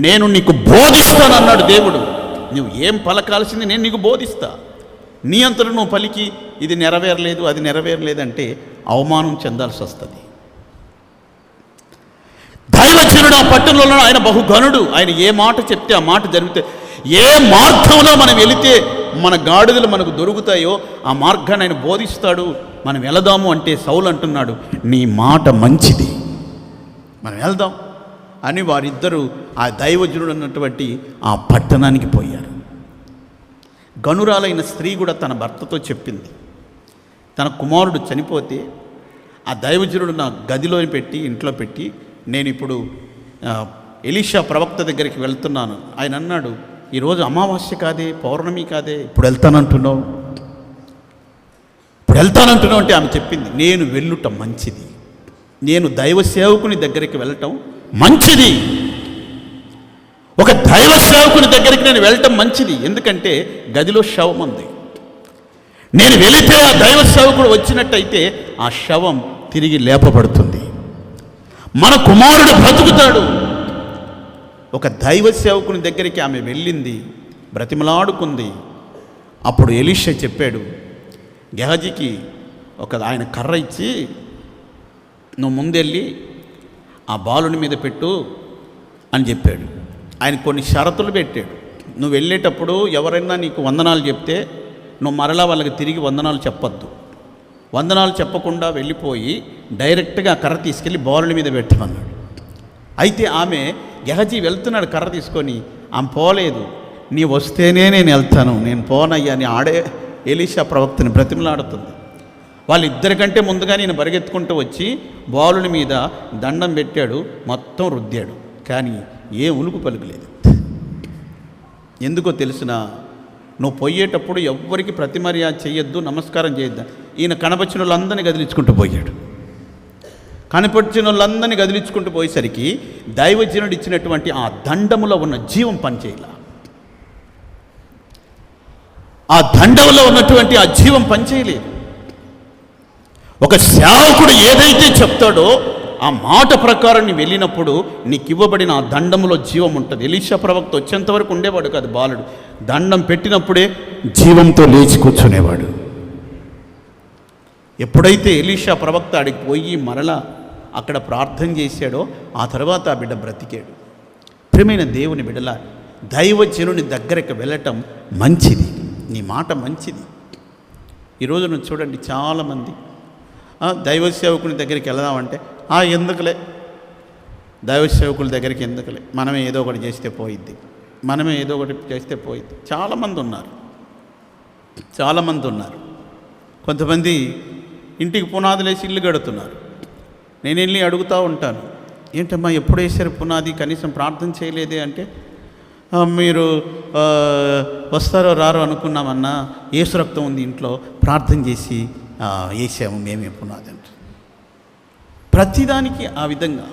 A: నేను నీకు బోధిస్తానన్నాడు దేవుడు. నువ్వు ఏం పలకాల్సింది నేను నీకు బోధిస్తా. నీ అంతలో నువ్వు పలికి ఇది నెరవేరలేదు అది నెరవేరలేదంటే అవమానం చెందాల్సి వస్తుంది. దైవజనుడు ఆ పట్టణంలో ఆయన బహుఘనుడు. ఆయన ఏ మాట చెప్తే ఆ మాట జరిగితే, ఏ మార్గంలో మనం వెళితే మన గాడిదలు మనకు దొరుకుతాయో ఆ మార్గాన్ని ఆయన బోధిస్తాడు. మనం వెళదాము అంటే సౌలు అంటున్నాడు, నీ మాట మంచిది, మనం వెళ్దాం అని వారిద్దరూ ఆ దైవజనుడు అన్నటువంటి ఆ పట్టణానికి పోయారు. గనురాలైన స్త్రీ కూడా తన భర్తతో చెప్పింది, తన కుమారుడు చనిపోతే ఆ దైవజనుడు నా గదిలో పెట్టి ఇంట్లో పెట్టి నేను ఇప్పుడు ఎలీషా ప్రవక్త దగ్గరికి వెళ్తున్నాను. ఆయన అన్నాడు, ఈరోజు అమావాస్య కాదే, పౌర్ణమి కాదే, ఇప్పుడు వెళ్తానంటున్నావు అంటే ఆమె చెప్పింది, నేను వెళ్ళుట మంచిది, నేను దైవ సేవకుని దగ్గరికి వెళ్ళటం మంచిది. ఒక దైవ సేవకుని దగ్గరికి నేను వెళ్ళటం మంచిది, ఎందుకంటే గదిలో శవం ఉంది. నేను వెళితే ఆ దైవ సేవకుడు వచ్చినట్టయితే ఆ శవం తిరిగి లేపబడుతుంది, మన కుమారుడు బ్రతుకుతాడు. ఒక దైవ సేవకుని దగ్గరికి ఆమె వెళ్ళింది, బ్రతిమలాడుకుంది. అప్పుడు ఎలీషా చెప్పాడు, గెహజీకి ఆయన కర్ర ఇచ్చి నువ్వు ముందెళ్ళి ఆ బాలుని మీద పెట్టు అని చెప్పాడు. ఆయన కొన్ని షరతులు పెట్టాడు. నువ్వు వెళ్ళేటప్పుడు ఎవరైనా నీకు వందనాలు చెప్తే నువ్వు మరలా వాళ్ళకి తిరిగి వందనాలు చెప్పొద్దు. వందనాలు చెప్పకుండా వెళ్ళిపోయి డైరెక్ట్గా కర్ర తీసుకెళ్ళి బాలుని మీద పెట్టమన్నాడు. అయితే ఆమె గెహజీ వెళ్తున్నాడు కర్ర తీసుకొని, ఆమె పోలేదు. నీ వస్తేనే నేను వెళ్తాను, నేను పోనయ్యా అని ఆడే ఎలీషా ప్రవక్తని బ్రతిమలాడుతుంది. వాళ్ళిద్దరికంటే ముందుగా నేను పరిగెత్తుకుంటూ వచ్చి బాలుని మీద దండం పెట్టాడు, మొత్తం రుద్దాడు, కానీ ఏ ఉలుకు పలుకులేదు. ఎందుకో తెలిసిన, నువ్వు పోయేటప్పుడు ఎవ్వరికి ప్రతిమర్యాద చేయొద్దు, నమస్కారం చేయొద్దు. ఈయన కనపచ్చిన వాళ్ళందరినీ గదిలించుకుంటూ పోయాడు. కనపడిచిన వాళ్ళందరినీ గదిలించుకుంటూ పోయేసరికి దైవజనుడు ఇచ్చినటువంటి ఆ దండములో ఉన్న జీవం పనిచేయాల. ఆ దండములో ఉన్నటువంటి ఆ జీవం పనిచేయలేదు. ఒక సేవకుడు ఏదైతే చెప్తాడో ఆ మాట ప్రకారం నీ వెళ్ళినప్పుడు నీకు ఇవ్వబడిన ఆ దండములో జీవం ఉంటుంది. ఎలీషా ప్రవక్త వచ్చేంతవరకు ఉండేవాడు కాదు బాలుడు, దండం పెట్టినప్పుడే జీవంతో లేచి కూర్చునేవాడు. ఎప్పుడైతే ఎలీషా ప్రవక్త ఆడికి పోయి మరలా అక్కడ ప్రార్థన చేశాడో ఆ తర్వాత ఆ బిడ్డ బ్రతికాడు. ప్రియమైన దేవుని బిడ్డల, దైవజనుని దగ్గరికి వెళ్ళటం మంచిది, నీ మాట మంచిది. ఈరోజు నువ్వు చూడండి, చాలామంది దైవ సేవకుని దగ్గరికి వెళదామంటే ఎందుకులే, దైవ సేవకుల దగ్గరికి ఎందుకులే, మనమే ఏదో ఒకటి చేస్తే పోయిద్ది, మనమే ఏదో ఒకటి చేస్తే పోయిద్ది. చాలామంది ఉన్నారు. కొంతమంది ఇంటికి పునాదులు వేసి ఇల్లు కడుతున్నారు. నేను వెళ్ళి అడుగుతూ ఉంటాను, ఏంటమ్మా ఎప్పుడు వేసారు పునాది, కనీసం ప్రార్థన చేయలేదే అంటే, మీరు వస్తారో రారో అనుకున్నామన్నా, యేసు రక్తం ఉంది ఇంట్లో, ప్రార్థన చేసి వేసాము మేమే పునాది అంటే. ప్రతిదానికి ఆ విధంగా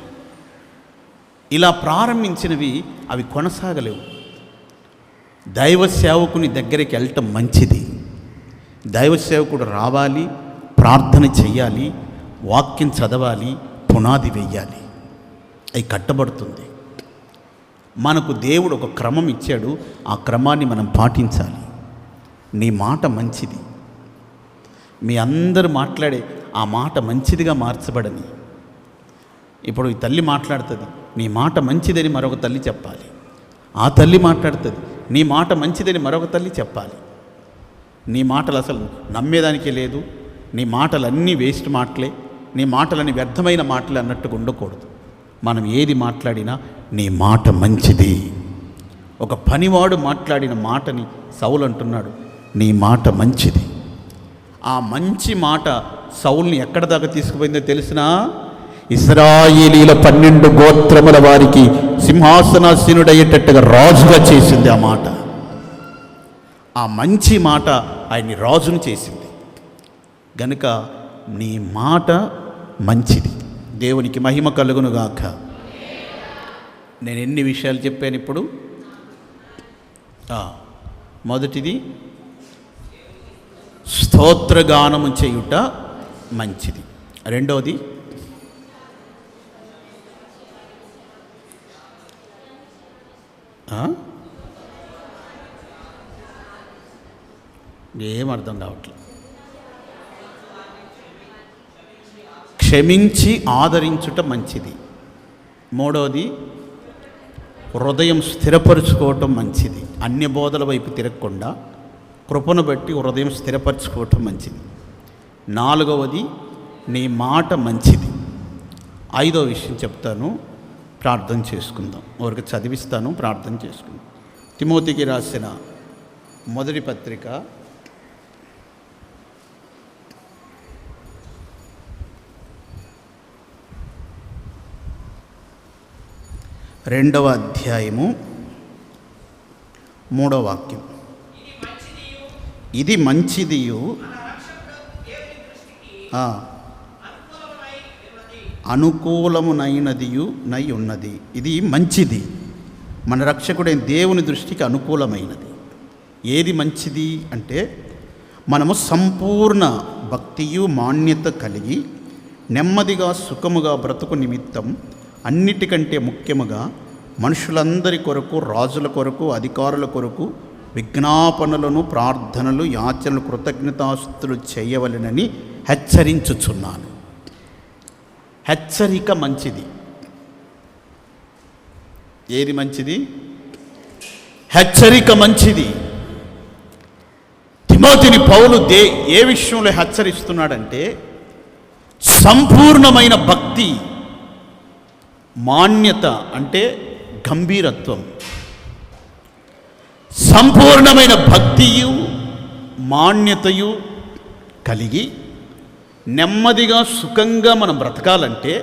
A: ఇలా ప్రారంభించినవి అవి కొనసాగలేవు. దైవ సేవకుని దగ్గరికి వెళ్ళటం మంచిది. దైవ సేవకుడు రావాలి, ప్రార్థన చెయ్యాలి, వాక్యం చదవాలి, పునాది వెయ్యాలి, అవి కట్టబడుతుంది. మనకు దేవుడు ఒక క్రమం ఇచ్చాడు, ఆ క్రమాన్ని మనం పాటించాలి. నీ మాట మంచిది, మీ అందరూ మాట్లాడే ఆ మాట మంచిదిగా మార్చబడని. ఇప్పుడు ఈ తల్లి మాట్లాడుతుంది, నీ మాట మంచిదని మరొక తల్లి చెప్పాలి. ఆ తల్లి మాట్లాడుతుంది, నీ మాట మంచిదని మరొక తల్లి చెప్పాలి. నీ మాటలు అసలు నమ్మేదానికే లేదు, నీ మాటలన్నీ వేస్ట్ మాటలే, నీ మాటలని వ్యర్థమైన మాటలే అన్నట్టుగా ఉండకూడదు. మనం ఏది మాట్లాడినా నీ మాట మంచిది. ఒక పనివాడు మాట్లాడిన మాటని సౌలు అంటున్నాడు, నీ మాట మంచిది. ఆ మంచి మాట సౌల్ని ఎక్కడ దాకా తీసుకుపోయిందో తెలిసినా, ఇశ్రాయేలీల 12 గోత్రముల వారికి సింహాసనాసీనుడయ్యేటట్టుగా రాజుగా చేసింది ఆ మాట. ఆ మంచి మాట ఆయన్ని రాజును చేసింది. గనుక నీ మాట మంచిది. దేవునికి మహిమ కలుగునుగాక. నేను ఎన్ని విషయాలు చెప్పాను ఇప్పుడు. మొదటిది స్తోత్రగానము చేయుట మంచిది. రెండవది ఏం అర్థం కావట్లేదు. క్షమించి ఆదరించుట మంచిది. మూడవది హృదయం స్థిరపరుచుకోవటం మంచిది. అన్య బోధల వైపు తిరగకుండా కృపను బట్టి హృదయం స్థిరపరచుకోవటం మంచిది. నాలుగవది నీ మాట మంచిది. ఐదో విషయం చెప్తాను, ప్రార్థన చేసుకుందాం. ఎవరికి చదివిస్తాను, ప్రార్థన చేసుకుందాం. తిమోతికి రాసిన మొదటి పత్రిక 2వ అధ్యాయము 3వ వాక్యం. ఇది మంచిదియు అనుకూలమునైనదియు నై ఉన్నది. ఇది మంచిది, మన రక్షకుడైన దేవుని దృష్టికి అనుకూలమైనది. ఏది మంచిది అంటే, మనము సంపూర్ణ భక్తియు మాన్యత కలిగి నెమ్మదిగా సుఖముగా బ్రతుకు నిమిత్తం అన్నిటికంటే ముఖ్యముగా మనుషులందరి కొరకు, రాజుల కొరకు, అధికారుల కొరకు విజ్ఞాపనలను, ప్రార్థనలు, యాచనలు, కృతజ్ఞతాస్తుతులు చేయవలెనని హెచ్చరించుచున్నాను. హెచ్చరిక మంచిది. ఏది మంచిది? హెచ్చరిక మంచిది. తిమోతిని పౌలు ఏ విషయంలో హెచ్చరిస్తున్నాడంటే, సంపూర్ణమైన భక్తి, మాన్యత అంటే గంభీరత్వం. సంపూర్ణమైన భక్తియు మాన్యతయు కలిగి నెమ్మదిగా సుఖంగా మనం బ్రతకాలంటే,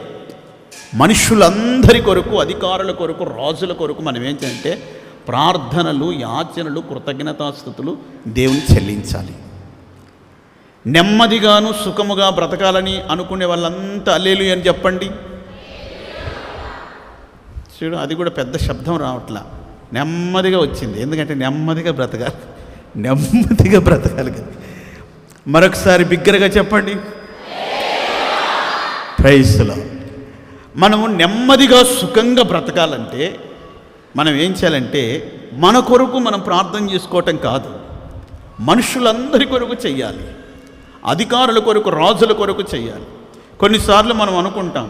A: మనుషులందరి కొరకు, అధికారుల కొరకు, రాజుల కొరకు మనం ఏం చేయాలంటే ప్రార్థనలు, యాచనలు, కృతజ్ఞతాస్తుతులు దేవుని చెల్లించాలి. నెమ్మదిగాను సుఖముగా బ్రతకాలని అనుకునే వాళ్ళంతా హల్లెలూయా అని చెప్పండి. చూడు, అది కూడా పెద్ద శబ్దం రావట్లా, నెమ్మదిగా వచ్చింది. ఎందుకంటే నెమ్మదిగా బ్రతకాలి, నెమ్మదిగా బ్రతకాలి కదా. మరొకసారి బిగ్గరగా చెప్పండి, ప్రైజ్ ది లార్డ్. మనము నెమ్మదిగా సుఖంగా బ్రతకాలంటే మనం ఏం చేయాలంటే, మన కొరకు మనం ప్రార్థన చేసుకోవటం కాదు, మనుషులందరి కొరకు చెయ్యాలి. అధికారుల కొరకు, రాజుల కొరకు చెయ్యాలి. కొన్నిసార్లు మనం అనుకుంటాం,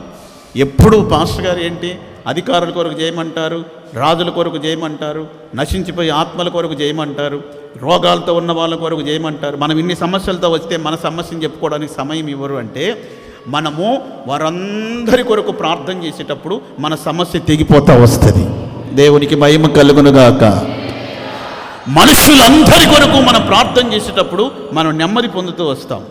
A: ఎప్పుడు పాస్టర్ గారు ఏంటి అధికారుల కొరకు చేయమంటారు, రాజుల కొరకు చేయమంటారు, నశించిపోయే ఆత్మల కొరకు చేయమంటారు, రోగాలతో ఉన్న వాళ్ళ కొరకు చేయమంటారు. మనం ఇన్ని సమస్యలతో వస్తే మన సమస్యను చెప్పుకోవడానికి సమయం ఇవ్వరు. అంటే మనము వారందరి కొరకు ప్రార్థన చేసేటప్పుడు మన సమస్య తెగిపోతూ వస్తుంది. దేవునికి మహిమ కలుగునుగాక. మనుషులందరి కొరకు మనం ప్రార్థన చేసేటప్పుడు మనం నెమ్మది పొందుతూ వస్తాం.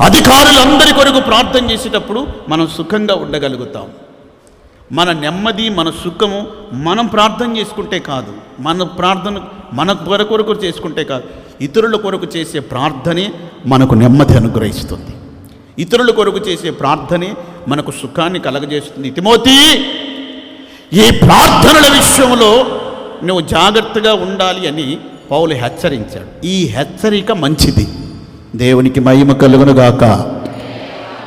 A: అధికారులందరి కొరకు ప్రార్థన చేసేటప్పుడు మనం సుఖంగా ఉండగలుగుతాం. మన నెమ్మది, మన సుఖము మనం ప్రార్థన చేసుకుంటే కాదు, మన ప్రార్థన మన కొరకు చేసుకుంటే కాదు, ఇతరుల కొరకు చేసే ప్రార్థనే మనకు నెమ్మది అనుగ్రహిస్తుంది. ఇతరుల కొరకు చేసే ప్రార్థనే మనకు సుఖాన్ని కలగజేస్తుంది. తిమోతి, ఈ ప్రార్థనల విషయంలో నువ్వు జాగ్రత్తగా ఉండాలి అని పౌలు హెచ్చరించాడు. ఈ హెచ్చరిక మంచిది. దేవునికి మహిమ కలుగునుగాక.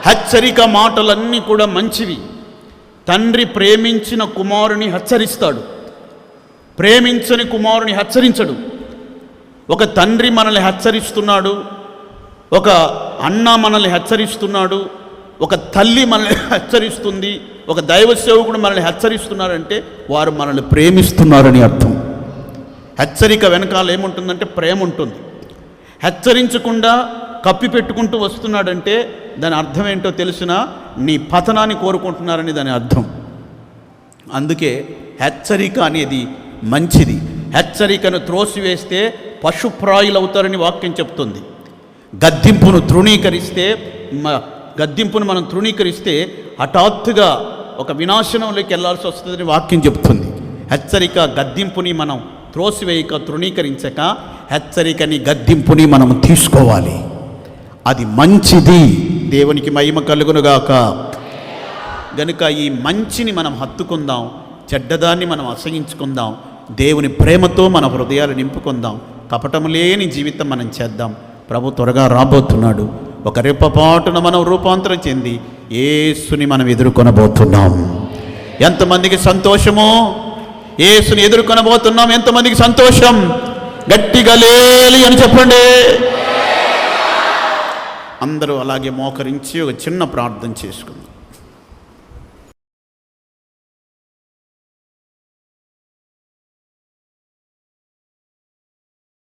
A: హెచ్చరిక మాటలన్నీ కూడా మంచివి. తండ్రి ప్రేమించిన కుమారుని హెచ్చరిస్తాడు, ప్రేమించని కుమారుని హెచ్చరించడు. ఒక తండ్రి మనల్ని హెచ్చరిస్తున్నాడు, ఒక అన్న మనల్ని హెచ్చరిస్తున్నాడు, ఒక తల్లి మనల్ని హెచ్చరిస్తుంది, ఒక దైవ సేవకుడు మనల్ని హెచ్చరిస్తున్నారంటే వారు మనల్ని ప్రేమిస్తున్నారని అర్థం. హెచ్చరిక వెనకాల ఏముంటుందంటే ప్రేమ ఉంటుంది. హెచ్చరించకుండా కప్పి పెట్టుకుంటూ వస్తున్నాడంటే దాని అర్థం ఏంటో తెలిసినా నీ పతనాన్ని కోరుకుంటున్నారని దాని అర్థం. అందుకే హెచ్చరిక అనేది మంచిది. హెచ్చరికను త్రోసివేస్తే పశుప్రాయులు అవుతారని వాక్యం చెప్తుంది. గద్దింపును మనం తృణీకరిస్తే హఠాత్తుగా ఒక వినాశనంలోకి వెళ్లాల్సి వస్తుందని వాక్యం చెప్తుంది. హెచ్చరిక గద్దింపుని మనం త్రోసివేయక, తృణీకరించక, హెచ్చరికని, గద్దింపుని మనం తీసుకోవాలి. అది మంచిది. దేవునికి మహిమ కలుగునుగాక. గనుక ఈ మంచిని మనం హత్తుకుందాం, చెడ్డదాన్ని మనం అసహించుకుందాం, దేవుని ప్రేమతో మన హృదయాలు నింపుకుందాం. కపటం లేని జీవితం మనం చేద్దాం. ప్రభు త్వరగా రాబోతున్నాడు. ఒక రెప్పపాటున మనం రూపాంతరం చెంది యేసుని మనం ఎదుర్కొనబోతున్నాం. ఎంతమందికి సంతోషమో! యేసుని ఎదుర్కొనబోతున్నాం. ఎంతమందికి సంతోషం? గట్టిగా లేలి అని చెప్పండి. అందరూ అలాగే మోకరించి ఒక చిన్న ప్రార్థన చేసుకుందాం.